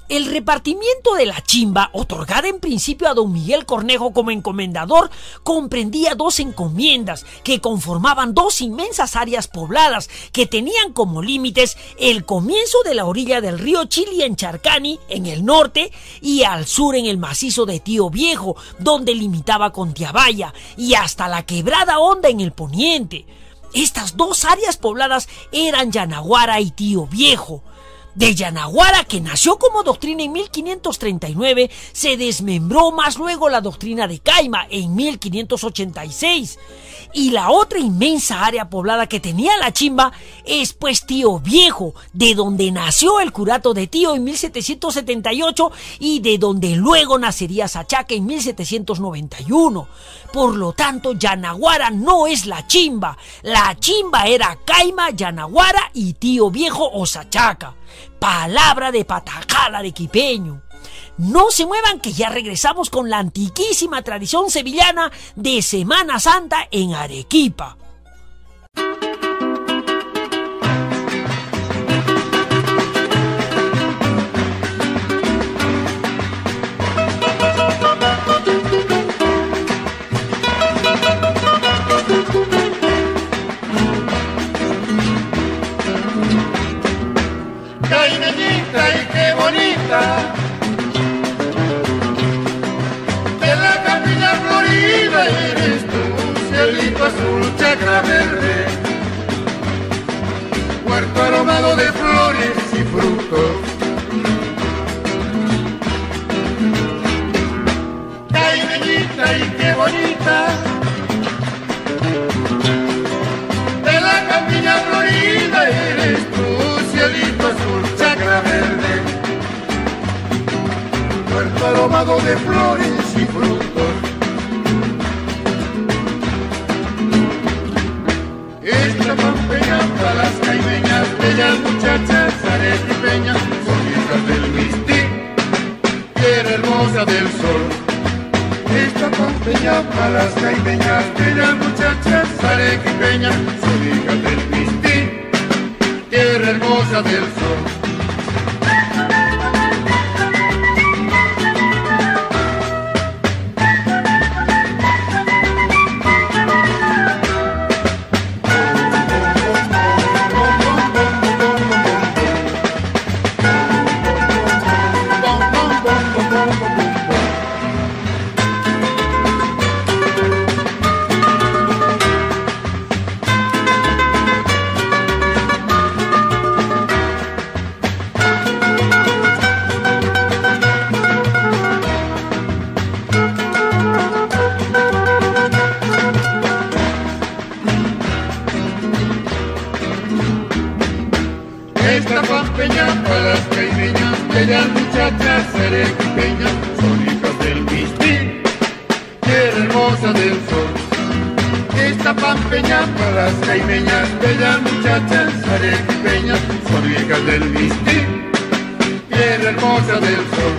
El repartimiento de la chimba, otorgada en principio a don Miguel Cornejo como encomendador, comprendía 2 encomiendas que conformaban 2 inmensas áreas pobladas que tenían como límites el comienzo de la orilla del río Chili en Charcani, en el norte, y al sur en el macizo de Tío Viejo, donde limitaba con Tiabaya, y hasta la Quebrada Honda en el poniente. Estas 2 áreas pobladas eran Yanaguara y Tío Viejo. De Yanaguara, que nació como doctrina en 1539, se desmembró más luego la doctrina de Caima en 1586. Y la otra inmensa área poblada que tenía la chimba es pues Tío Viejo, de donde nació el curato de Tío en 1778 y de donde luego nacería Sachaca en 1791. Por lo tanto, Yanaguara no es la chimba era Caima, Yanaguara y Tío Viejo o Sachaca. Palabra de patajal arequipeño. No se muevan que ya regresamos con la antiquísima tradición sevillana de Semana Santa en Arequipa. Y qué bonita, de la Capilla Florida eres tú, cielito azul, chacra verde, huerto aromado de flores y frutos. Caimeñita y qué bonita, de la Capilla Florida eres tú, cielito azul, chacra verde, huerto aromado de flores y frutos. Esta pampeña para las caimeñas, bellas muchachas arequipeñas, son hijas del Mistí, tierra hermosa del sol. Esta pampeña para las caimeñas, bellas muchachas arequipeñas, son hijas del Mistí, tierra hermosa del sol. Esta pampeña para las caimeñas, bellas muchachas arequipeñas, son hijas del Mistí, tierra hermosa del sol. Esta pampeña para las caimeñas, bellas muchachas arequipeñas, son hijas del Mistí, tierra hermosa del sol.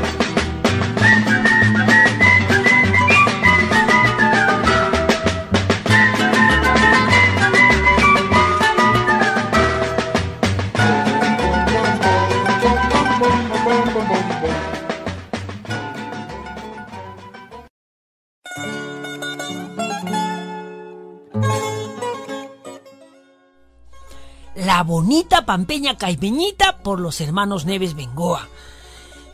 la bonita pampeña caipeñita por los hermanos Neves Bengoa.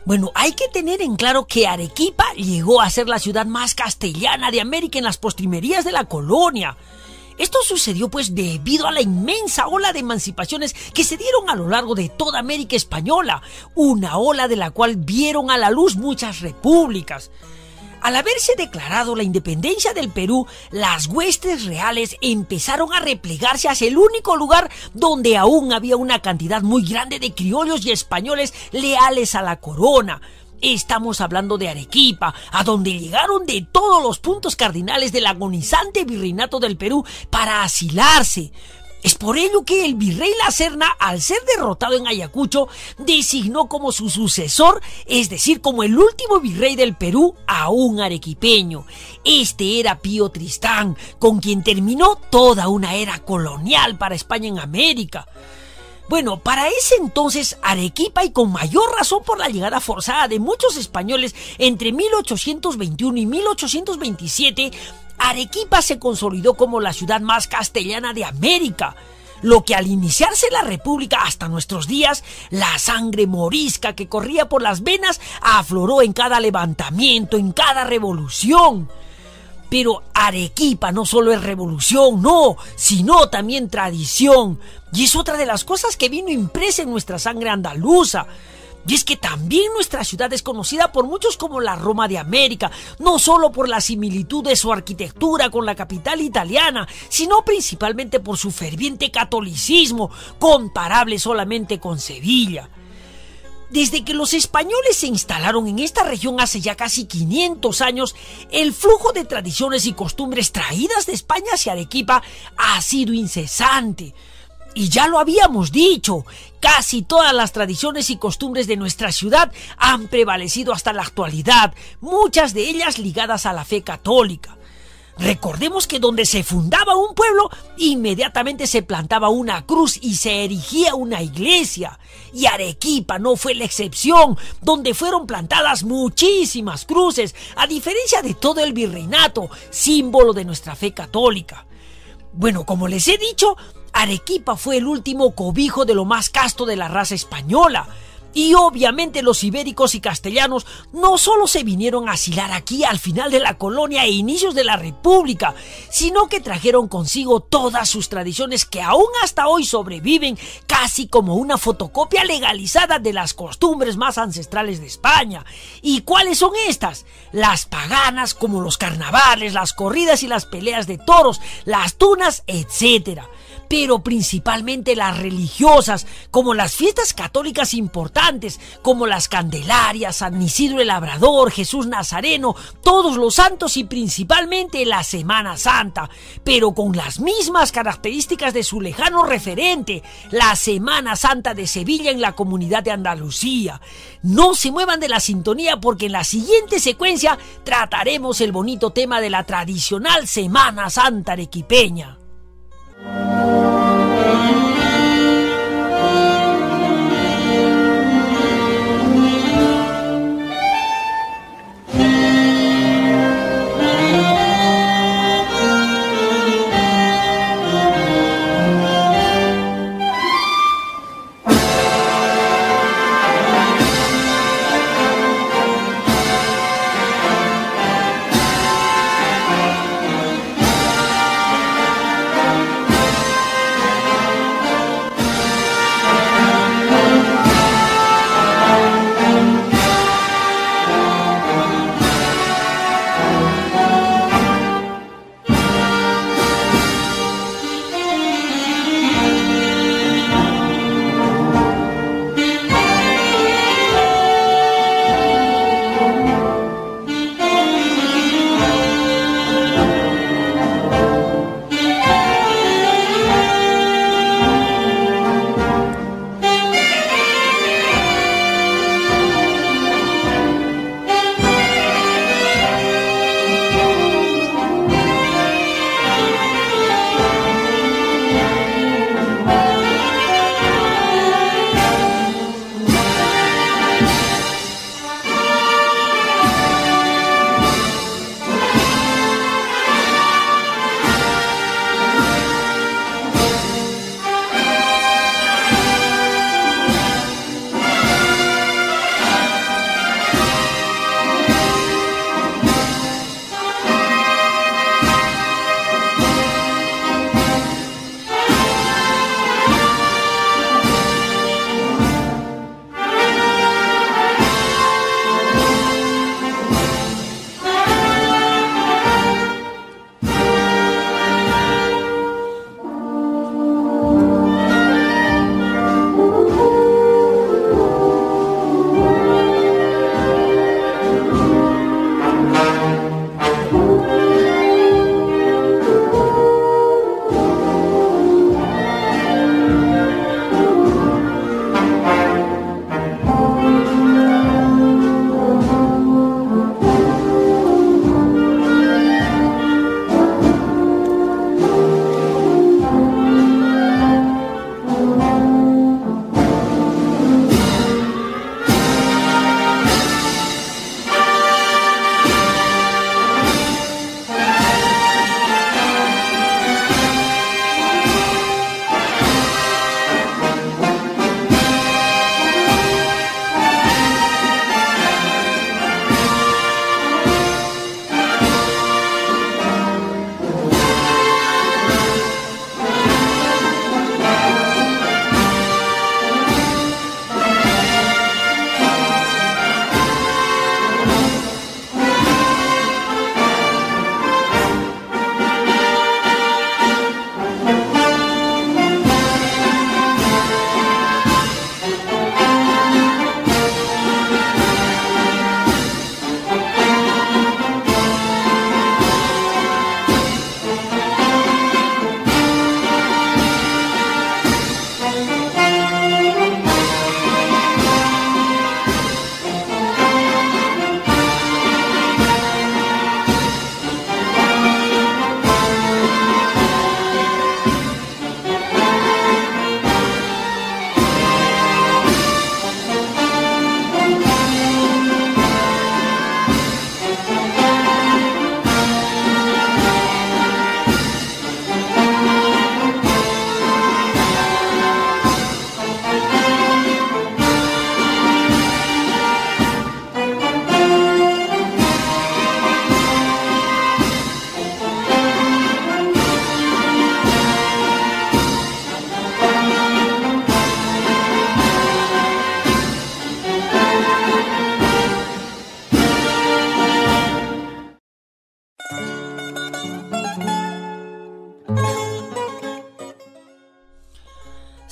Bueno, hay que tener en claro que Arequipa llegó a ser la ciudad más castellana de América en las postrimerías de la colonia. Esto sucedió pues debido a la inmensa ola de emancipaciones que se dieron a lo largo de toda América española, una ola de la cual vieron a la luz muchas repúblicas. Al haberse declarado la independencia del Perú, las huestes reales empezaron a replegarse hacia el único lugar donde aún había una cantidad muy grande de criollos y españoles leales a la corona. Estamos hablando de Arequipa, a donde llegaron de todos los puntos cardinales del agonizante virreinato del Perú para asilarse. Es por ello que el virrey La Serna, al ser derrotado en Ayacucho, designó como su sucesor, es decir, como el último virrey del Perú, a un arequipeño. Este era Pío Tristán, con quien terminó toda una era colonial para España en América. Bueno, para ese entonces Arequipa, y con mayor razón por la llegada forzada de muchos españoles entre 1821 y 1827, Arequipa se consolidó como la ciudad más castellana de América, lo que al iniciarse la república hasta nuestros días, la sangre morisca que corría por las venas afloró en cada levantamiento, en cada revolución. Pero Arequipa no solo es revolución, no, sino también tradición. Y es otra de las cosas que vino impresa en nuestra sangre andaluza. Y es que también nuestra ciudad es conocida por muchos como la Roma de América, no solo por la similitud de su arquitectura con la capital italiana, sino principalmente por su ferviente catolicismo, comparable solamente con Sevilla. Desde que los españoles se instalaron en esta región hace ya casi 500 años, el flujo de tradiciones y costumbres traídas de España hacia Arequipa ha sido incesante. Y ya lo habíamos dicho, casi todas las tradiciones y costumbres de nuestra ciudad han prevalecido hasta la actualidad, muchas de ellas ligadas a la fe católica. Recordemos que donde se fundaba un pueblo, inmediatamente se plantaba una cruz y se erigía una iglesia. Y Arequipa no fue la excepción, donde fueron plantadas muchísimas cruces, a diferencia de todo el virreinato, símbolo de nuestra fe católica. Bueno, como les he dicho, Arequipa fue el último cobijo de lo más casto de la raza española. Y obviamente los ibéricos y castellanos no solo se vinieron a asilar aquí al final de la colonia e inicios de la república, sino que trajeron consigo todas sus tradiciones que aún hasta hoy sobreviven casi como una fotocopia legalizada de las costumbres más ancestrales de España. ¿Y cuáles son estas? Las paganas, como los carnavales, las corridas y las peleas de toros, las tunas, etc., pero principalmente las religiosas, como las fiestas católicas importantes, como las Candelarias, San Isidro el Labrador, Jesús Nazareno, todos los santos y principalmente la Semana Santa, pero con las mismas características de su lejano referente, la Semana Santa de Sevilla en la Comunidad de Andalucía. No se muevan de la sintonía porque en la siguiente secuencia trataremos el bonito tema de la tradicional Semana Santa arequipeña.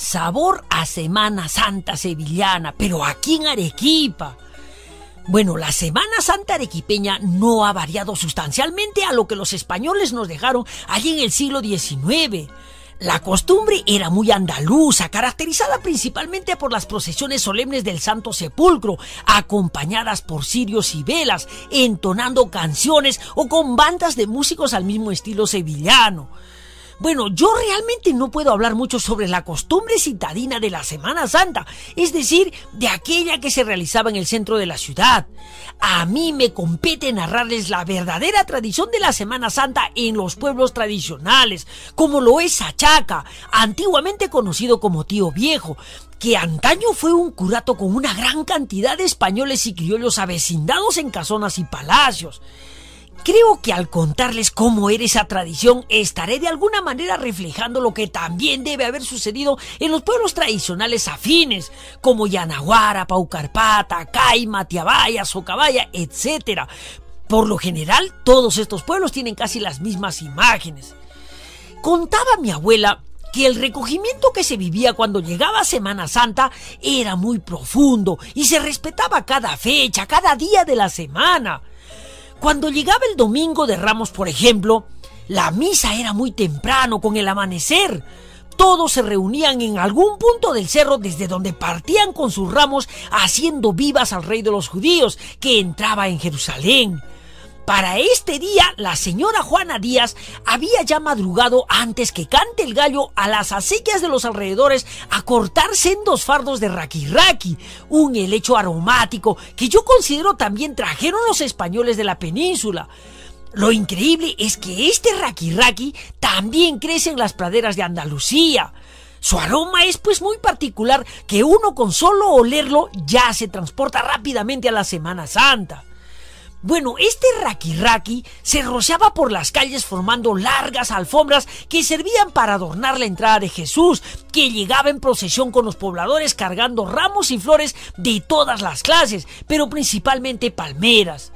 sabor a Semana Santa sevillana, pero aquí en Arequipa. Bueno, la Semana Santa arequipeña no ha variado sustancialmente a lo que los españoles nos dejaron allí en el siglo XIX. La costumbre era muy andaluza, caracterizada principalmente por las procesiones solemnes del Santo Sepulcro, acompañadas por cirios y velas, entonando canciones o con bandas de músicos al mismo estilo sevillano. Bueno, yo realmente no puedo hablar mucho sobre la costumbre citadina de la Semana Santa, es decir, de aquella que se realizaba en el centro de la ciudad. A mí me compete narrarles la verdadera tradición de la Semana Santa en los pueblos tradicionales, como lo es Sachaca, antiguamente conocido como Tío Viejo, que antaño fue un curato con una gran cantidad de españoles y criollos avecindados en casonas y palacios. Creo que al contarles cómo era esa tradición, estaré de alguna manera reflejando lo que también debe haber sucedido en los pueblos tradicionales afines, como Yanaguara, Paucarpata, Caima, Tiabaya, Socabaya, etc. Por lo general, todos estos pueblos tienen casi las mismas imágenes. Contaba mi abuela que el recogimiento que se vivía cuando llegaba Semana Santa era muy profundo y se respetaba cada fecha, cada día de la semana. Cuando llegaba el Domingo de Ramos, por ejemplo, la misa era muy temprano, con el amanecer. Todos se reunían en algún punto del cerro desde donde partían con sus ramos, haciendo vivas al rey de los judíos, que entraba en Jerusalén. Para este día, la señora Juana Díaz había ya madrugado antes que cante el gallo a las acequias de los alrededores a cortar sendos fardos de raquirraqui, un helecho aromático que yo considero también trajeron los españoles de la península. Lo increíble es que este raquirraqui también crece en las praderas de Andalucía. Su aroma es pues muy particular que uno con solo olerlo ya se transporta rápidamente a la Semana Santa. Bueno, este raquirraqui se rociaba por las calles formando largas alfombras que servían para adornar la entrada de Jesús, que llegaba en procesión con los pobladores cargando ramos y flores de todas las clases, pero principalmente palmeras.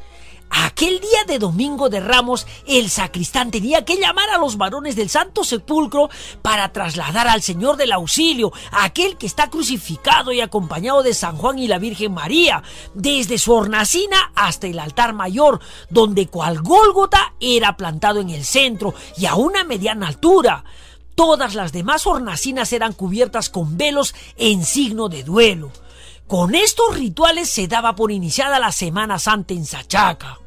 Aquel día de Domingo de Ramos, el sacristán tenía que llamar a los varones del Santo Sepulcro para trasladar al Señor del Auxilio, aquel que está crucificado y acompañado de San Juan y la Virgen María, desde su hornacina hasta el altar mayor, donde cual Gólgota era plantado en el centro y a una mediana altura. Todas las demás hornacinas eran cubiertas con velos en signo de duelo. Con estos rituales se daba por iniciada la Semana Santa en Sachaca.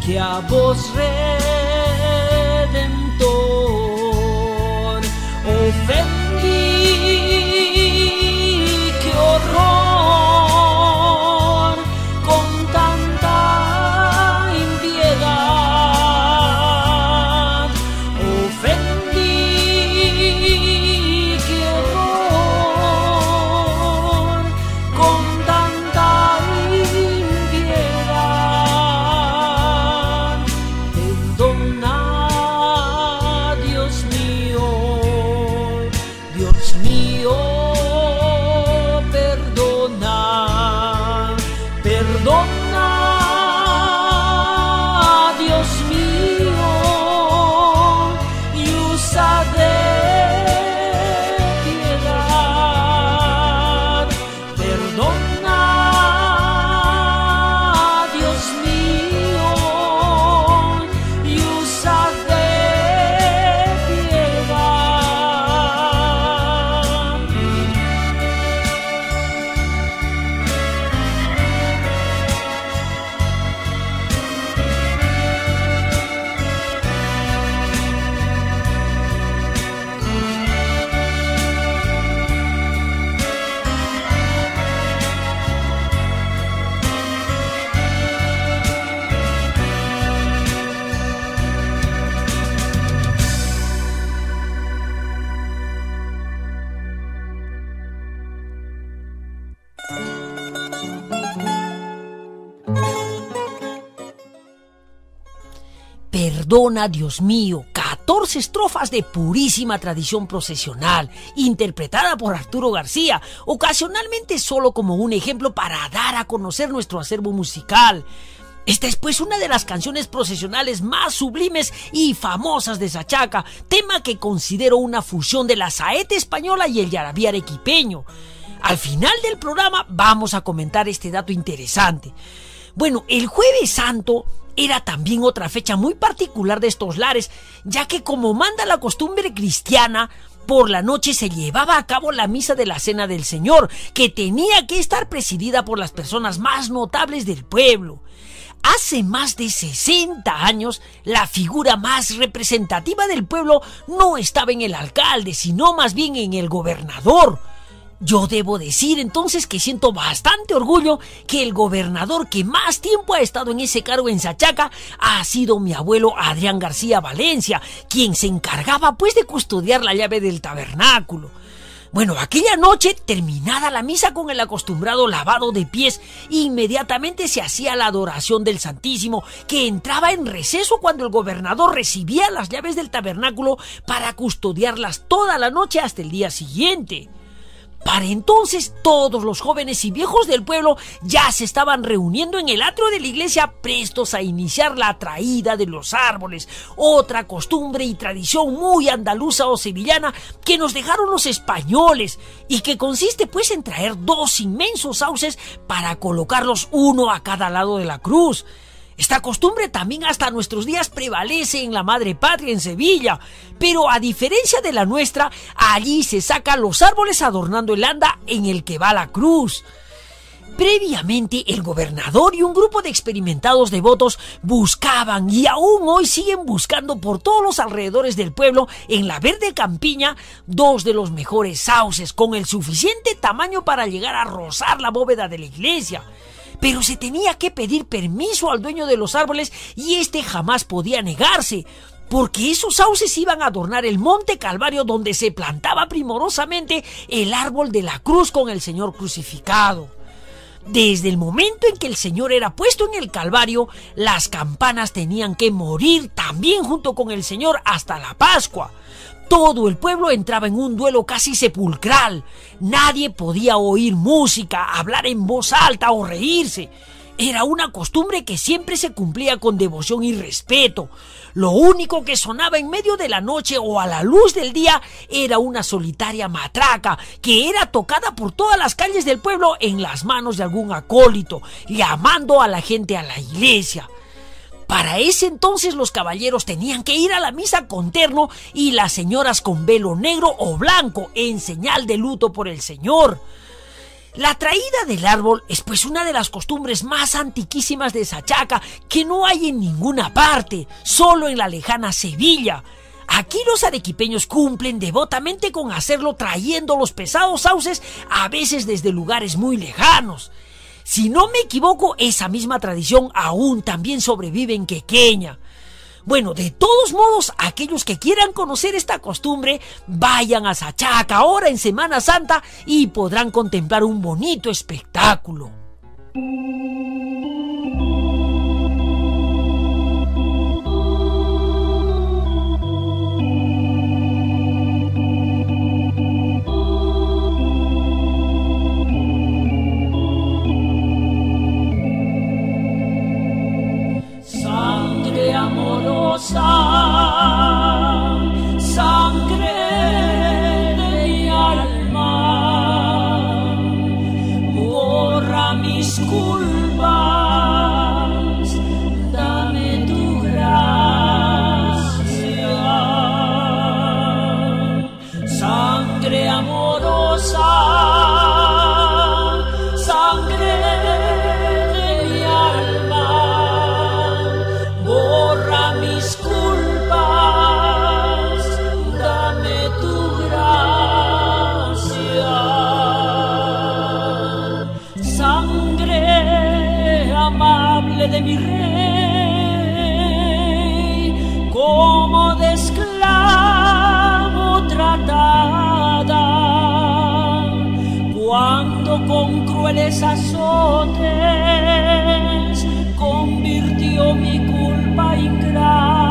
Que a vos, Redentor, ofendí, qué horror, con tanta impiedad, ofendí, qué horror, con tanta Perdona, Dios mío, 14 estrofas de purísima tradición procesional, interpretada por Arturo García, ocasionalmente solo como un ejemplo para dar a conocer nuestro acervo musical. Esta es pues una de las canciones procesionales más sublimes y famosas de Sachaca, tema que considero una fusión de la saeta española y el yarabí arequipeño. Al final del programa vamos a comentar este dato interesante. Bueno, el Jueves Santo era también otra fecha muy particular de estos lares, ya que como manda la costumbre cristiana, por la noche se llevaba a cabo la misa de la Cena del Señor, que tenía que estar presidida por las personas más notables del pueblo. Hace más de 60 años, la figura más representativa del pueblo no estaba en el alcalde, sino más bien en el gobernador. Yo debo decir entonces que siento bastante orgullo que el gobernador que más tiempo ha estado en ese cargo en Sachaca ha sido mi abuelo Adrián García Valencia, quien se encargaba pues de custodiar la llave del tabernáculo. Bueno, aquella noche, terminada la misa con el acostumbrado lavado de pies, inmediatamente se hacía la adoración del Santísimo, que entraba en receso cuando el gobernador recibía las llaves del tabernáculo para custodiarlas toda la noche hasta el día siguiente. Para entonces todos los jóvenes y viejos del pueblo ya se estaban reuniendo en el atrio de la iglesia, prestos a iniciar la traída de los árboles, otra costumbre y tradición muy andaluza o sevillana que nos dejaron los españoles y que consiste pues en traer 2 inmensos sauces para colocarlos uno a cada lado de la cruz. Esta costumbre también hasta nuestros días prevalece en la madre patria en Sevilla, pero a diferencia de la nuestra, allí se sacan los árboles adornando el anda en el que va la cruz. Previamente, el gobernador y un grupo de experimentados devotos buscaban y aún hoy siguen buscando por todos los alrededores del pueblo, en la verde campiña, 2 de los mejores sauces con el suficiente tamaño para llegar a rozar la bóveda de la iglesia. Pero se tenía que pedir permiso al dueño de los árboles y este jamás podía negarse, porque esos sauces iban a adornar el monte Calvario donde se plantaba primorosamente el árbol de la cruz con el Señor crucificado. Desde el momento en que el Señor era puesto en el Calvario, las campanas tenían que morir también junto con el Señor hasta la Pascua. Todo el pueblo entraba en un duelo casi sepulcral. Nadie podía oír música, hablar en voz alta o reírse. Era una costumbre que siempre se cumplía con devoción y respeto. Lo único que sonaba en medio de la noche o a la luz del día era una solitaria matraca que era tocada por todas las calles del pueblo en las manos de algún acólito, llamando a la gente a la iglesia. Para ese entonces los caballeros tenían que ir a la misa con terno y las señoras con velo negro o blanco en señal de luto por el Señor. La traída del árbol es pues una de las costumbres más antiquísimas de Sachaca, que no hay en ninguna parte, solo en la lejana Sevilla. Aquí los arequipeños cumplen devotamente con hacerlo trayendo los pesados sauces, a veces desde lugares muy lejanos. Si no me equivoco, esa misma tradición aún también sobrevive en Quequeña. Bueno, de todos modos, aquellos que quieran conocer esta costumbre, vayan a Sachaca ahora en Semana Santa y podrán contemplar un bonito espectáculo. Sangre de mi alma, borra mis culpas, dame tu gracia. Sangre amorosa, sangre de mi alma, borra mis culpas, dame tu gracia. Sangre amable de mi rey, como de esclavo tratada, cuando con crueles azotes convirtió mi culpa ingrata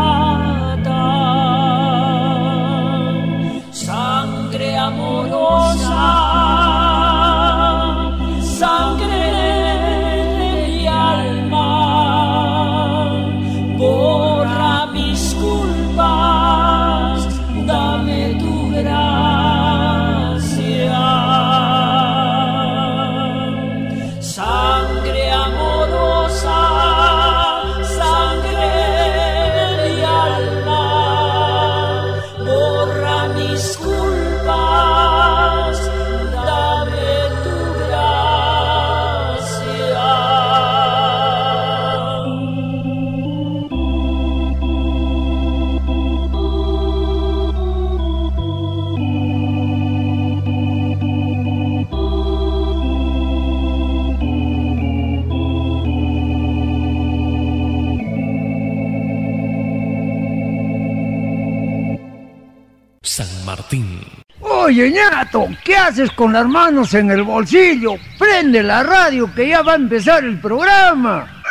San Martín. Oye, ñato, ¿qué haces con las manos en el bolsillo? Prende la radio que ya va a empezar el programa.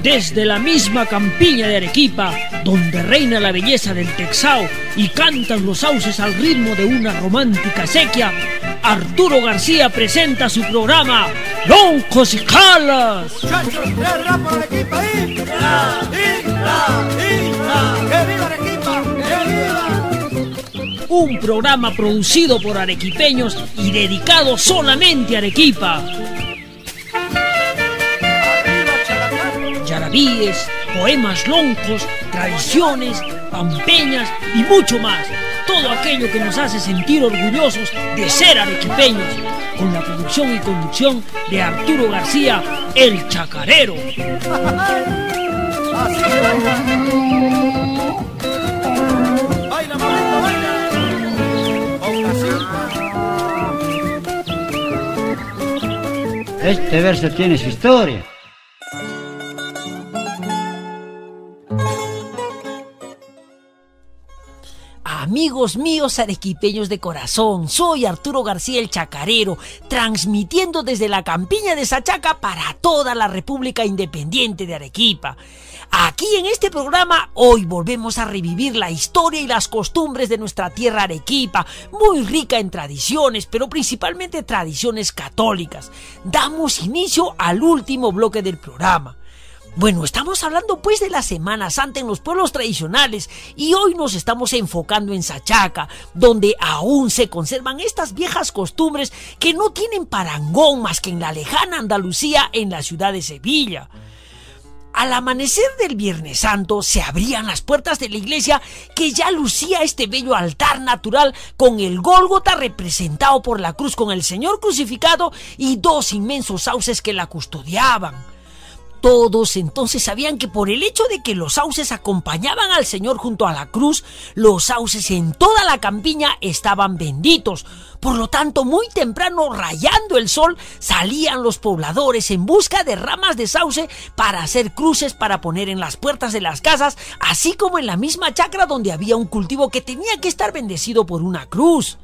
Desde la misma campiña de Arequipa, donde reina la belleza del Texao y cantan los sauces al ritmo de una romántica sequía, Arturo García presenta su programa Loncos y Calas. Muchachos, tres rap por Arequipa ahí. ¡Que viva Arequipa! ¡Que viva! Un programa producido por arequipeños y dedicado solamente a Arequipa. Yarabíes, poemas loncos, tradiciones, pampeñas y mucho más. Todo aquello que nos hace sentir orgullosos de ser arequipeños. Con la producción y conducción de Arturo García, el Chacarero. Así que baila. Baila, mamita, baila. Este verso tiene su historia. Amigos míos arequipeños de corazón, soy Arturo García el Chacarero, transmitiendo desde la campiña de Sachaca para toda la República Independiente de Arequipa. Aquí en este programa hoy volvemos a revivir la historia y las costumbres de nuestra tierra Arequipa, muy rica en tradiciones, pero principalmente tradiciones católicas. Damos inicio al último bloque del programa. Bueno, estamos hablando pues de la Semana Santa en los pueblos tradicionales y hoy nos estamos enfocando en Sachaca, donde aún se conservan estas viejas costumbres que no tienen parangón más que en la lejana Andalucía, en la ciudad de Sevilla. Al amanecer del Viernes Santo se abrían las puertas de la iglesia que ya lucía este bello altar natural con el Gólgota representado por la cruz con el Señor crucificado y dos inmensos sauces que la custodiaban. Todos entonces sabían que por el hecho de que los sauces acompañaban al Señor junto a la cruz, los sauces en toda la campiña estaban benditos. Por lo tanto, muy temprano, rayando el sol, salían los pobladores en busca de ramas de sauce para hacer cruces para poner en las puertas de las casas, así como en la misma chacra donde había un cultivo que tenía que estar bendecido por una cruz.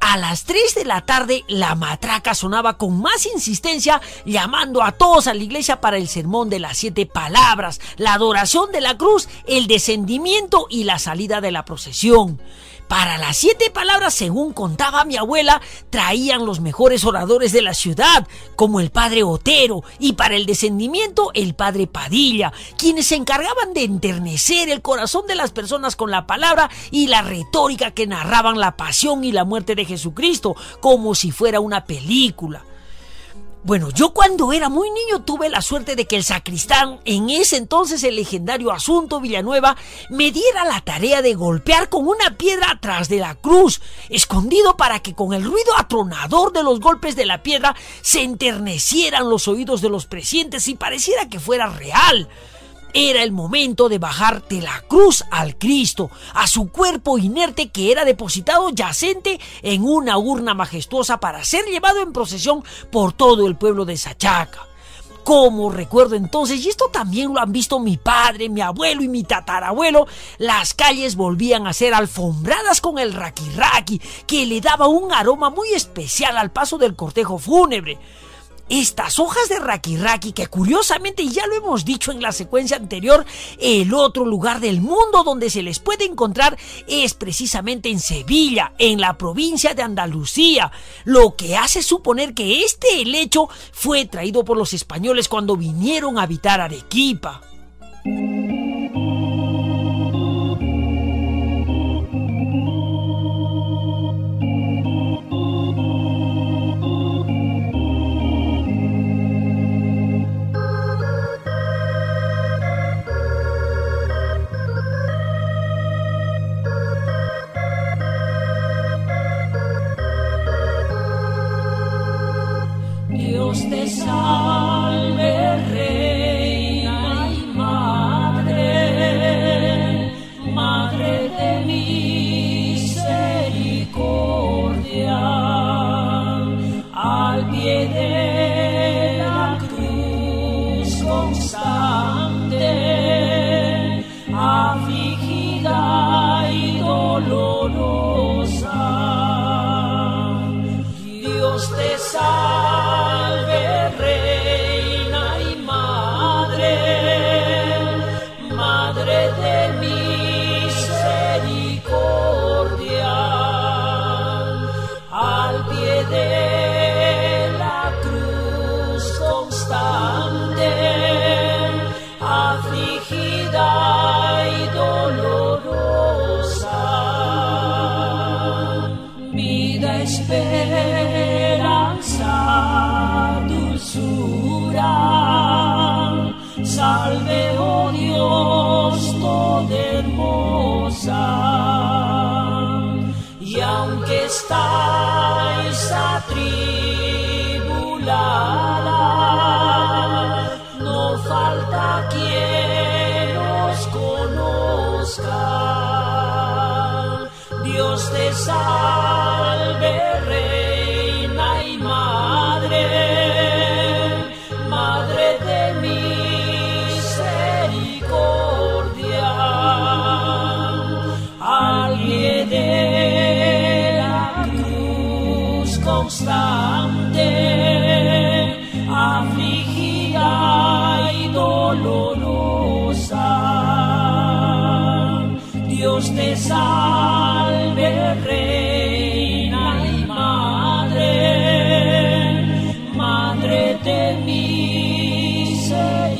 A las 3 de la tarde la matraca sonaba con más insistencia, llamando a todos a la iglesia para el sermón de las 7 palabras, la adoración de la cruz, el descendimiento y la salida de la procesión. Para las 7 palabras, según contaba mi abuela, traían los mejores oradores de la ciudad, como el padre Otero, y para el descendimiento el padre Padilla, quienes se encargaban de enternecer el corazón de las personas con la palabra y la retórica que narraban la pasión y la muerte de Jesucristo, como si fuera una película. Bueno, yo cuando era muy niño tuve la suerte de que el sacristán, en ese entonces el legendario Asunto Villanueva, me diera la tarea de golpear con una piedra atrás de la cruz, escondido para que con el ruido atronador de los golpes de la piedra se enternecieran los oídos de los presentes y pareciera que fuera real. Era el momento de bajar de la cruz al Cristo, a su cuerpo inerte que era depositado yacente en una urna majestuosa para ser llevado en procesión por todo el pueblo de Sachaca. Como recuerdo entonces, y esto también lo han visto mi padre, mi abuelo y mi tatarabuelo, las calles volvían a ser alfombradas con el raquirraqui, que le daba un aroma muy especial al paso del cortejo fúnebre. Estas hojas de raquirraqui, que curiosamente ya lo hemos dicho en la secuencia anterior, el otro lugar del mundo donde se les puede encontrar es precisamente en Sevilla, en la provincia de Andalucía, lo que hace suponer que este helecho fue traído por los españoles cuando vinieron a habitar Arequipa. Dios te salve, Reina y Madre, Madre de misericordia, al pie de la cruz constante, afligida salve, oh Dios, toda hermosa. Y aunque estáis atribulada, no falta quien os conozca. Dios te salve, reina y madre, madre de misericordia. Al pie de la cruz constante, afligida y dolorosa, Dios te salve, reina y madre, madre de misericordia.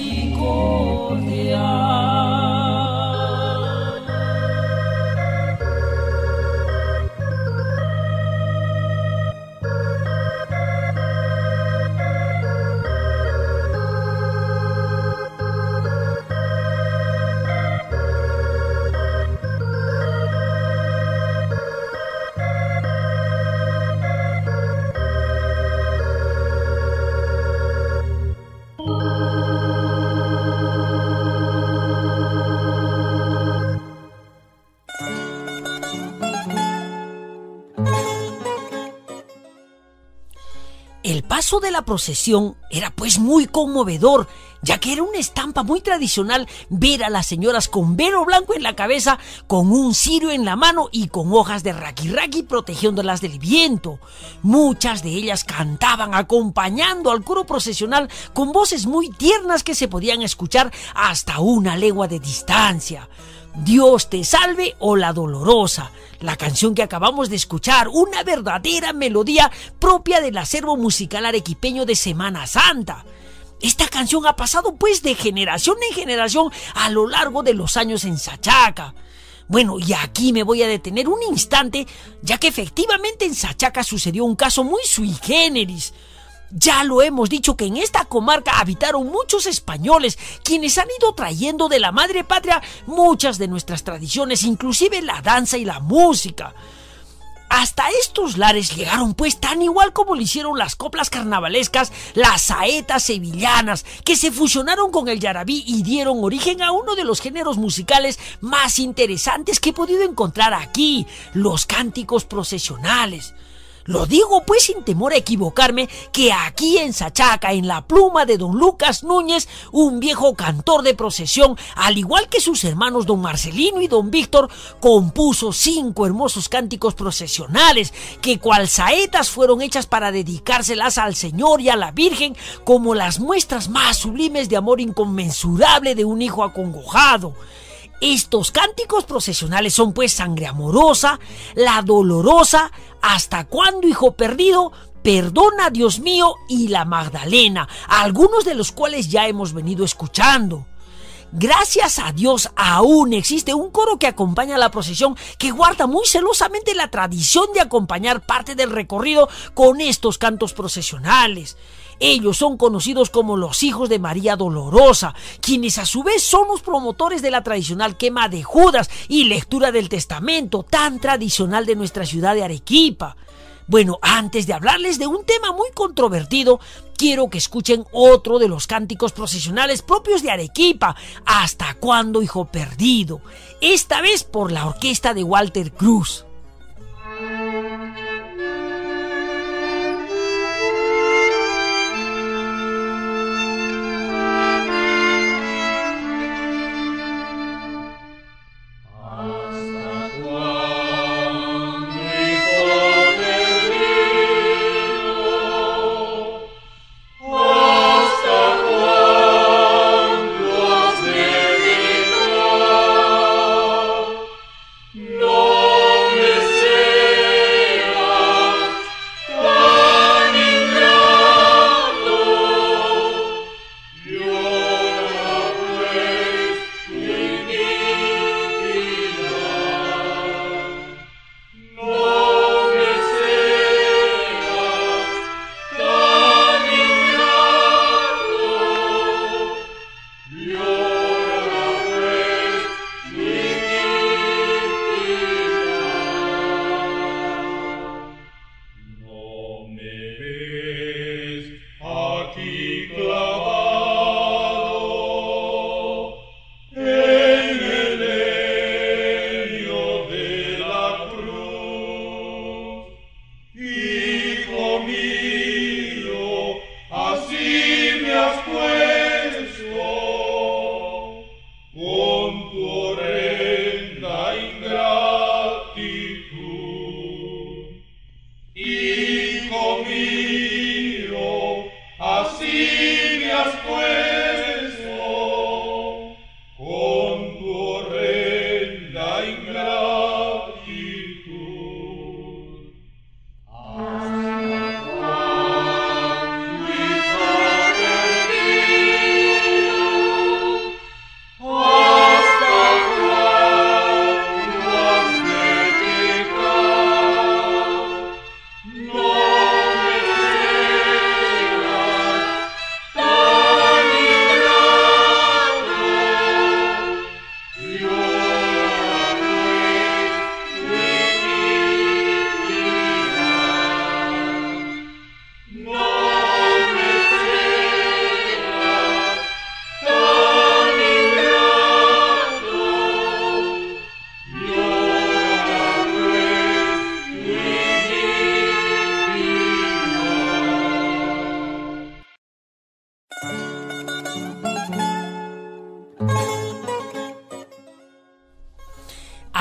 El paso de la procesión era pues muy conmovedor, ya que era una estampa muy tradicional ver a las señoras con velo blanco en la cabeza, con un cirio en la mano y con hojas de raquirraqui protegiéndolas del viento. Muchas de ellas cantaban acompañando al coro procesional con voces muy tiernas que se podían escuchar hasta una legua de distancia. Dios te salve, oh la dolorosa, la canción que acabamos de escuchar, una verdadera melodía propia del acervo musical arequipeño de Semana Santa. Esta canción ha pasado pues de generación en generación a lo largo de los años en Sachaca. Bueno, y aquí me voy a detener un instante, ya que efectivamente en Sachaca sucedió un caso muy sui generis. Ya lo hemos dicho que en esta comarca habitaron muchos españoles, quienes han ido trayendo de la madre patria muchas de nuestras tradiciones, inclusive la danza y la música. Hasta estos lares llegaron pues tan igual como lo hicieron las coplas carnavalescas, las saetas sevillanas, que se fusionaron con el yarabí y dieron origen a uno de los géneros musicales más interesantes que he podido encontrar aquí, los cánticos procesionales. Lo digo pues sin temor a equivocarme, que aquí en Sachaca, en la pluma de don Lucas Núñez, un viejo cantor de procesión, al igual que sus hermanos don Marcelino y don Víctor, compuso 5 hermosos cánticos procesionales, que cual saetas fueron hechas para dedicárselas al Señor y a la Virgen, como las muestras más sublimes de amor inconmensurable de un hijo acongojado. Estos cánticos procesionales son pues Sangre Amorosa, La Dolorosa, Hasta Cuándo, Hijo Perdido, Perdona, Dios mío, y La Magdalena, algunos de los cuales ya hemos venido escuchando. Gracias a Dios aún existe un coro que acompaña a la procesión, que guarda muy celosamente la tradición de acompañar parte del recorrido con estos cantos procesionales. Ellos son conocidos como los Hijos de María Dolorosa, quienes a su vez son los promotores de la tradicional quema de Judas y lectura del Testamento, tan tradicional de nuestra ciudad de Arequipa. Bueno, antes de hablarles de un tema muy controvertido, quiero que escuchen otro de los cánticos procesionales propios de Arequipa, Hasta Cuándo, Hijo Perdido, esta vez por la orquesta de Walter Cruz. No me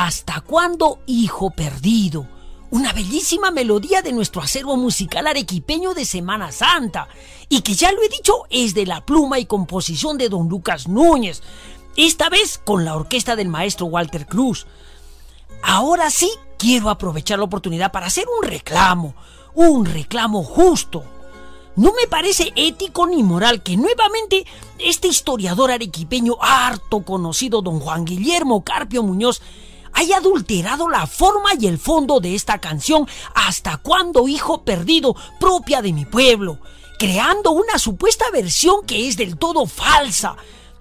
¿Hasta cuándo, hijo perdido? Una bellísima melodía de nuestro acervo musical arequipeño de Semana Santa, y que ya lo he dicho, es de la pluma y composición de don Lucas Núñez, esta vez con la orquesta del maestro Walter Cruz. Ahora sí quiero aprovechar la oportunidad para hacer un reclamo justo. No me parece ético ni moral que nuevamente este historiador arequipeño harto conocido, don Juan Guillermo Carpio Muñoz, haya adulterado la forma y el fondo de esta canción ¿Hasta cuándo, hijo perdido?, propia de mi pueblo, creando una supuesta versión que es del todo falsa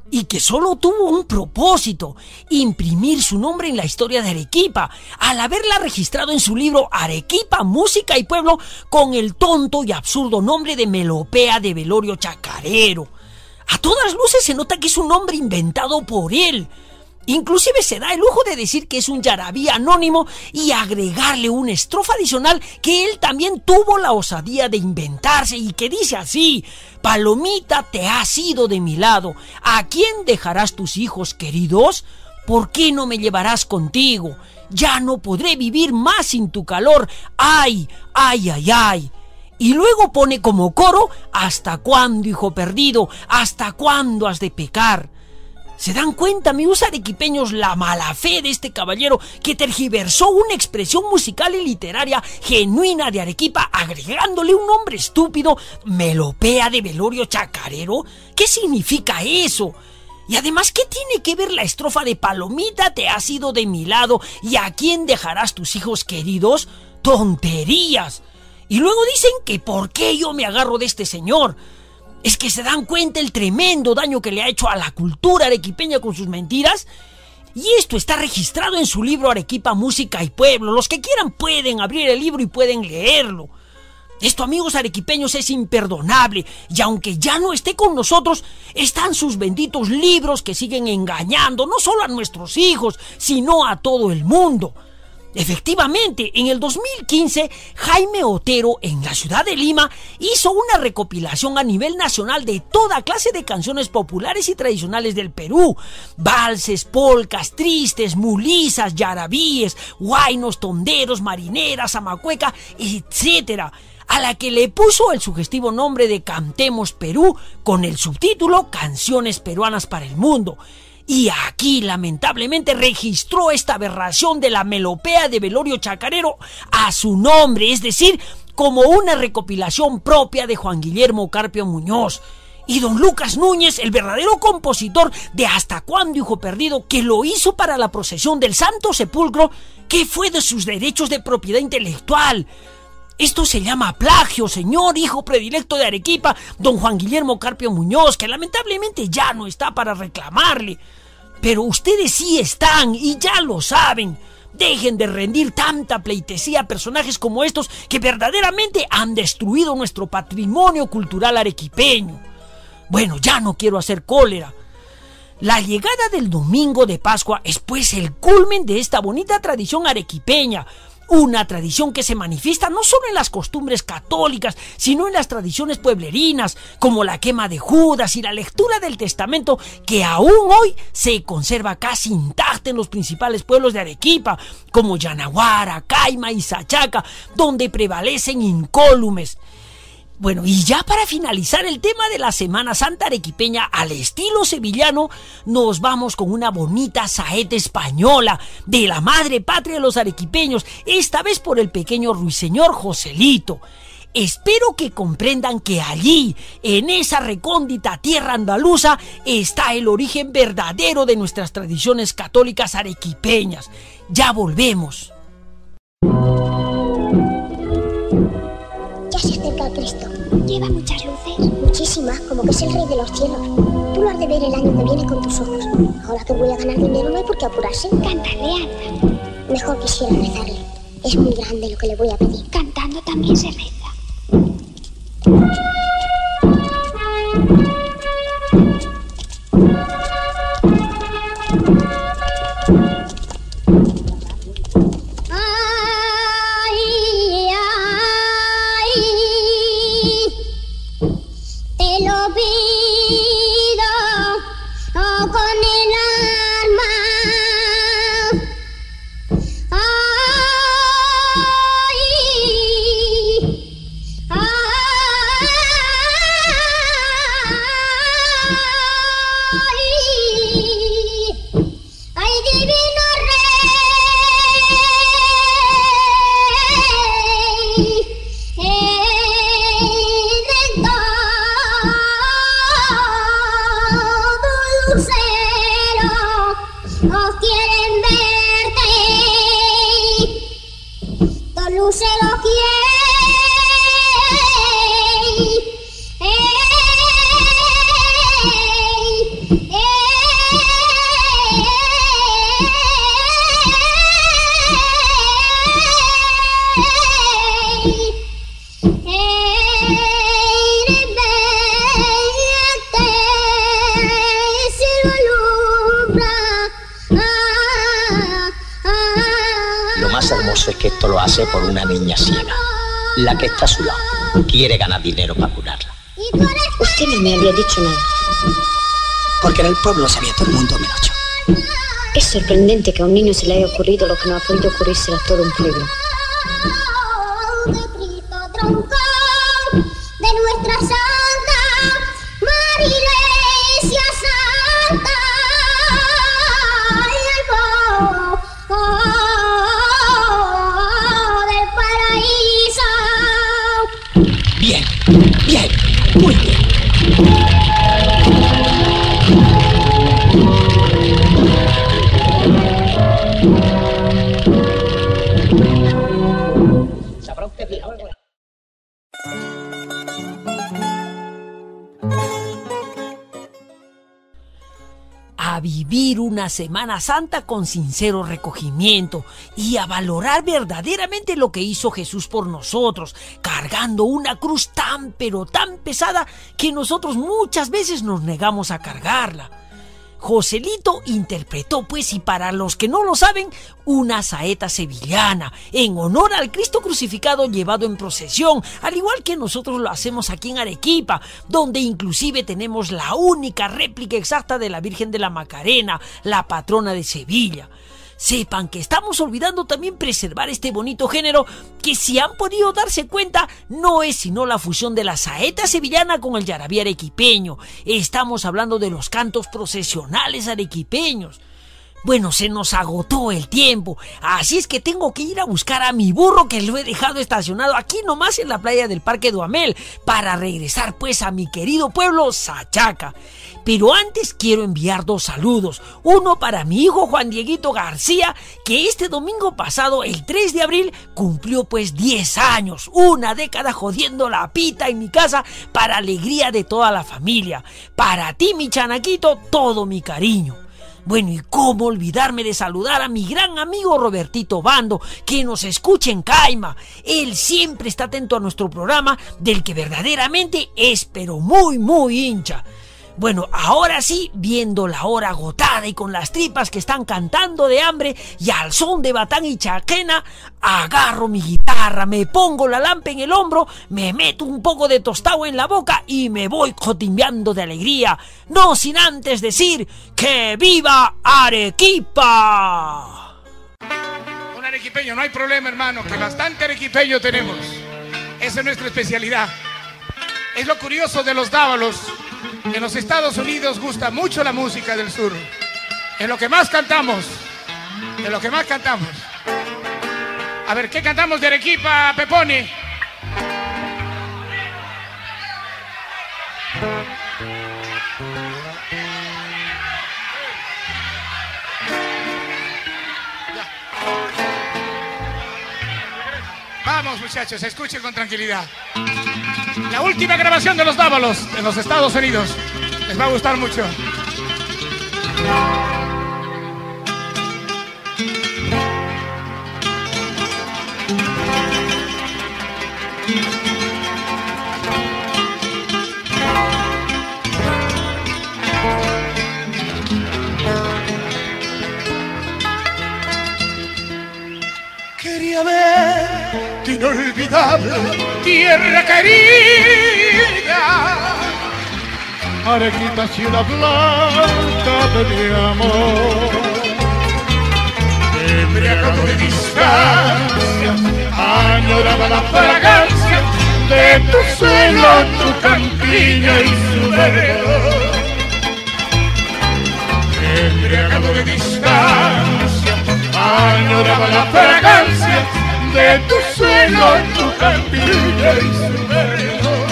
y que solo tuvo un propósito: imprimir su nombre en la historia de Arequipa, al haberla registrado en su libro Arequipa, Música y Pueblo con el tonto y absurdo nombre de Melopea de Velorio Chacarero. A todas luces se nota que es un nombre inventado por él. Inclusive se da el lujo de decir que es un yarabí anónimo y agregarle una estrofa adicional que él también tuvo la osadía de inventarse y que dice así: palomita, te has ido de mi lado, ¿a quién dejarás tus hijos queridos? ¿Por qué no me llevarás contigo? Ya no podré vivir más sin tu calor, ay, ay, ay, ay. Y luego pone como coro: ¿hasta cuándo, hijo perdido? ¿Hasta cuándo has de pecar? ¿Se dan cuenta, amigos arequipeños, la mala fe de este caballero que tergiversó una expresión musical y literaria genuina de Arequipa agregándole un nombre estúpido, Melopea de Velorio Chacarero? ¿Qué significa eso? Y además, ¿qué tiene que ver la estrofa de palomita, te has ido de mi lado y a quién dejarás tus hijos queridos? ¡Tonterías! Y luego dicen que ¿por qué yo me agarro de este señor? ¿Es que se dan cuenta el tremendo daño que le ha hecho a la cultura arequipeña con sus mentiras? Y esto está registrado en su libro Arequipa, Música y Pueblo. Los que quieran pueden abrir el libro y pueden leerlo. Esto, amigos arequipeños, es imperdonable. Y aunque ya no esté con nosotros, están sus benditos libros que siguen engañando no solo a nuestros hijos, sino a todo el mundo. Efectivamente, en el 2015, Jaime Otero, en la ciudad de Lima, hizo una recopilación a nivel nacional de toda clase de canciones populares y tradicionales del Perú: valses, polcas, tristes, mulisas, yarabíes, huaynos, tonderos, marineras, amacueca, etc., a la que le puso el sugestivo nombre de Cantemos Perú, con el subtítulo Canciones Peruanas para el Mundo. Y aquí, lamentablemente, registró esta aberración de la Melopea de Velorio Chacarero a su nombre, es decir, como una recopilación propia de Juan Guillermo Carpio Muñoz. Y don Lucas Núñez, el verdadero compositor de ¿Hasta cuándo, hijo perdido?, que lo hizo para la procesión del Santo Sepulcro, ¿qué fue de sus derechos de propiedad intelectual? Esto se llama plagio, señor hijo predilecto de Arequipa, don Juan Guillermo Carpio Muñoz, que lamentablemente ya no está para reclamarle. Pero ustedes sí están y ya lo saben. Dejen de rendir tanta pleitesía a personajes como estos que verdaderamente han destruido nuestro patrimonio cultural arequipeño. Bueno, ya no quiero hacer cólera. La llegada del domingo de Pascua es pues el culmen de esta bonita tradición arequipeña. Una tradición que se manifiesta no solo en las costumbres católicas, sino en las tradiciones pueblerinas, como la quema de Judas y la lectura del Testamento, que aún hoy se conserva casi intacta en los principales pueblos de Arequipa, como Yanaguara, Caima y Sachaca, donde prevalecen incólumes. Bueno, y ya para finalizar el tema de la Semana Santa arequipeña al estilo sevillano, nos vamos con una bonita saeta española de la madre patria de los arequipeños, esta vez por el pequeño ruiseñor Joselito. Espero que comprendan que allí, en esa recóndita tierra andaluza, está el origen verdadero de nuestras tradiciones católicas arequipeñas. Ya volvemos. Ya se acerca el Cristo. Lleva muchas luces. Muchísimas, como que es el rey de los cielos. Tú lo has de ver el año que viene con tus ojos. Ahora que voy a ganar dinero no hay por qué apurarse. Cántale, anda. Mejor quisiera rezarle. Es muy grande lo que le voy a pedir. Cantando también se reza. no quieren verte. Dos luces lo quieren. Lo más hermoso es que esto lo hace por una niña ciega, la que está a su lado. Quiere ganar dinero para curarla. Usted no me había dicho nada. Porque en el pueblo sabía todo el mundo menos yo. Es sorprendente que a un niño se le haya ocurrido lo que no ha podido ocurrirse a todo un pueblo. De Cristo troncal, de nuestra Santa María Iglesia Santa, del paraíso. Bien, bien, muy bien. Sabrá usted bien. A vivir una Semana Santa con sincero recogimiento y a valorar verdaderamente lo que hizo Jesús por nosotros, cargando una cruz tan pero tan pesada que nosotros muchas veces nos negamos a cargarla. Joselito interpretó, pues, y para los que no lo saben, una saeta sevillana, en honor al Cristo crucificado llevado en procesión, al igual que nosotros lo hacemos aquí en Arequipa, donde inclusive tenemos la única réplica exacta de la Virgen de la Macarena, la patrona de Sevilla. Sepan que estamos olvidando también preservar este bonito género que, si han podido darse cuenta, no es sino la fusión de la saeta sevillana con el yarabí arequipeño. Estamos hablando de los cantos procesionales arequipeños. Bueno, se nos agotó el tiempo, así es que tengo que ir a buscar a mi burro, que lo he dejado estacionado aquí nomás en la playa del Parque Duhamel, para regresar pues a mi querido pueblo Sachaca. Pero antes quiero enviar dos saludos, uno para mi hijo Juan Dieguito García, que este domingo pasado, el 3 de abril, cumplió pues 10 años, una década jodiendo la pita en mi casa para alegría de toda la familia. Para ti, mi chanaquito, todo mi cariño. Bueno, y cómo olvidarme de saludar a mi gran amigo Robertito Bando, que nos escucha en Caima. Él siempre está atento a nuestro programa, del que verdaderamente es pero muy hincha. Bueno, ahora sí, viendo la hora agotada y con las tripas que están cantando de hambre y al son de batán y chaquena, agarro mi guitarra, me pongo la lampa en el hombro, me meto un poco de tostado en la boca y me voy cotimbeando de alegría, no sin antes decir que ¡viva Arequipa! Un arequipeño, no hay problema, hermano, que bastante arequipeño tenemos. Esa es nuestra especialidad. Es lo curioso de los dávalos. En los Estados Unidos gusta mucho la música del sur. Es lo que más cantamos. Es lo que más cantamos. A ver, ¿qué cantamos de Arequipa, Peponi? Vamos, muchachos, escuchen con tranquilidad. La última grabación de los dávalos en los Estados Unidos. Les va a gustar mucho. Quería ver tu inolvidable tierra querida, Arequipa, ciudad blanca de mi amor. Embriagado de distancia, añoraba la fragancia de tu suelo, tu campiña y su verdor. Embriagado de distancia, añoraba la fragancia de tu suelo, tu campiña y su verdor.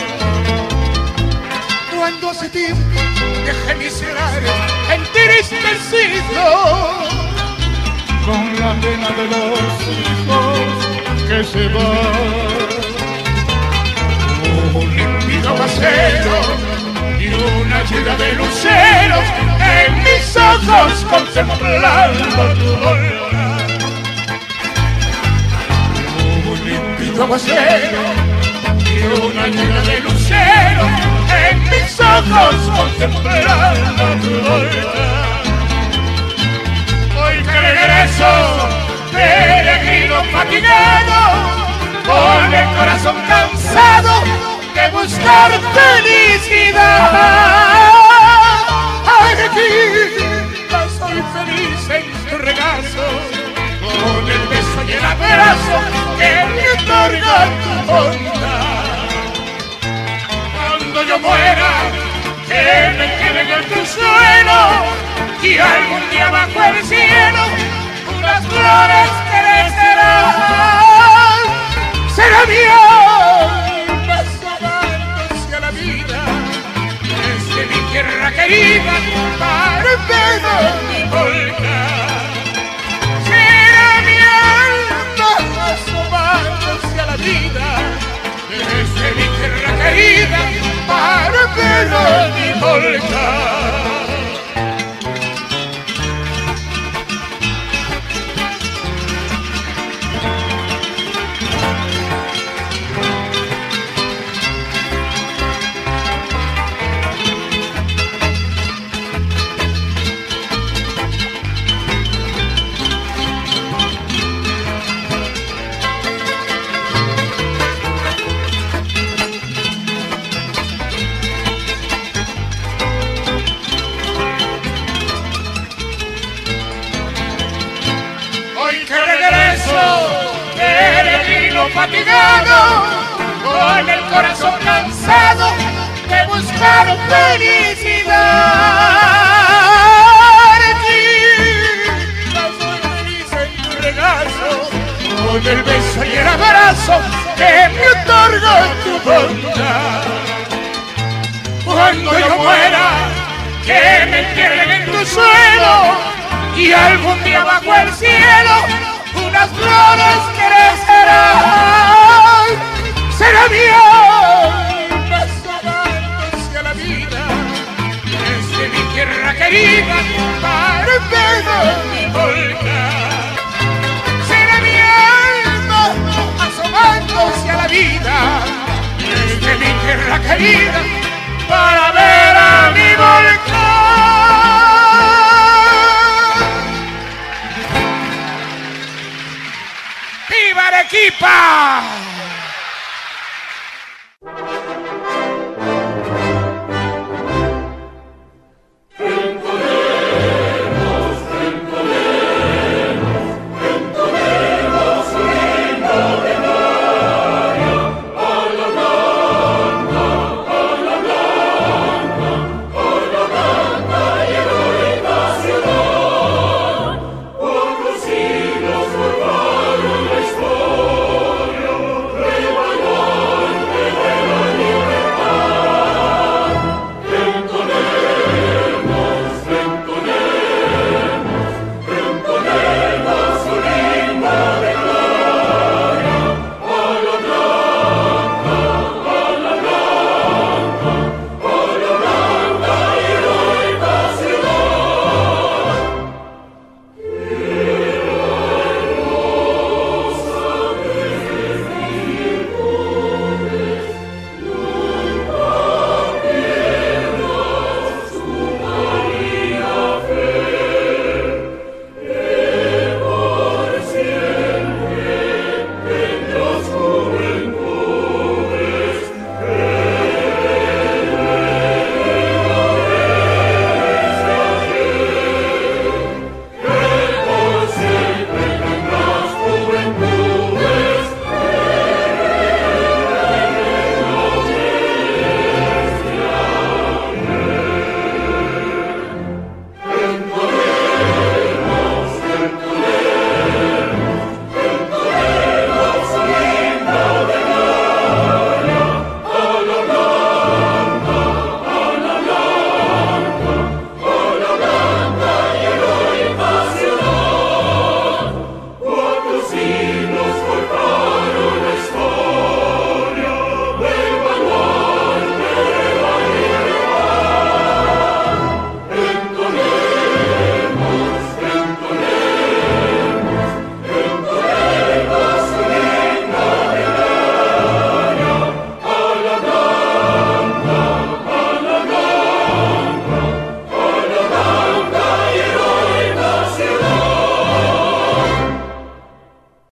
Cuando hace tiempo dejé mis lares entristecidos, la pena de los hijos que se van. Un límpido aguacero y una lluvia de luceros en mis ojos contemplando tu volver. Un límpido aguacero y una lluvia de luceros en mis ojos contemplando tu volver. Hoy que regreso, peregrino fatigado, con el corazón cansado de buscar felicidad. Aquí soy feliz en tu regazo, con el beso y el abrazo que me otorga tu bondad. Cuando yo muera, que me queden en tu suelo, y algún día bajo el cielo unas flores crecerán. Será mi alma asomándose a la vida desde mi tierra querida para ver mi volcar. Será mi alma asomándose a la vida desde mi tierra querida para ver mi volcar. Fatigado, con el corazón cansado de buscar felicidad. Aquí soy feliz en tu regazo, con el beso y el abrazo que me otorga tu bondad. Cuando yo muera, que me entierren en tu suelo, y algún día bajo el cielo unas flores crecerán. Será mi alma asomándose a la vida desde mi tierra querida para ver mi volcar. Será mi alma asomándose a la vida desde mi tierra querida para ver a mi volcar. ¡Viva Arequipa!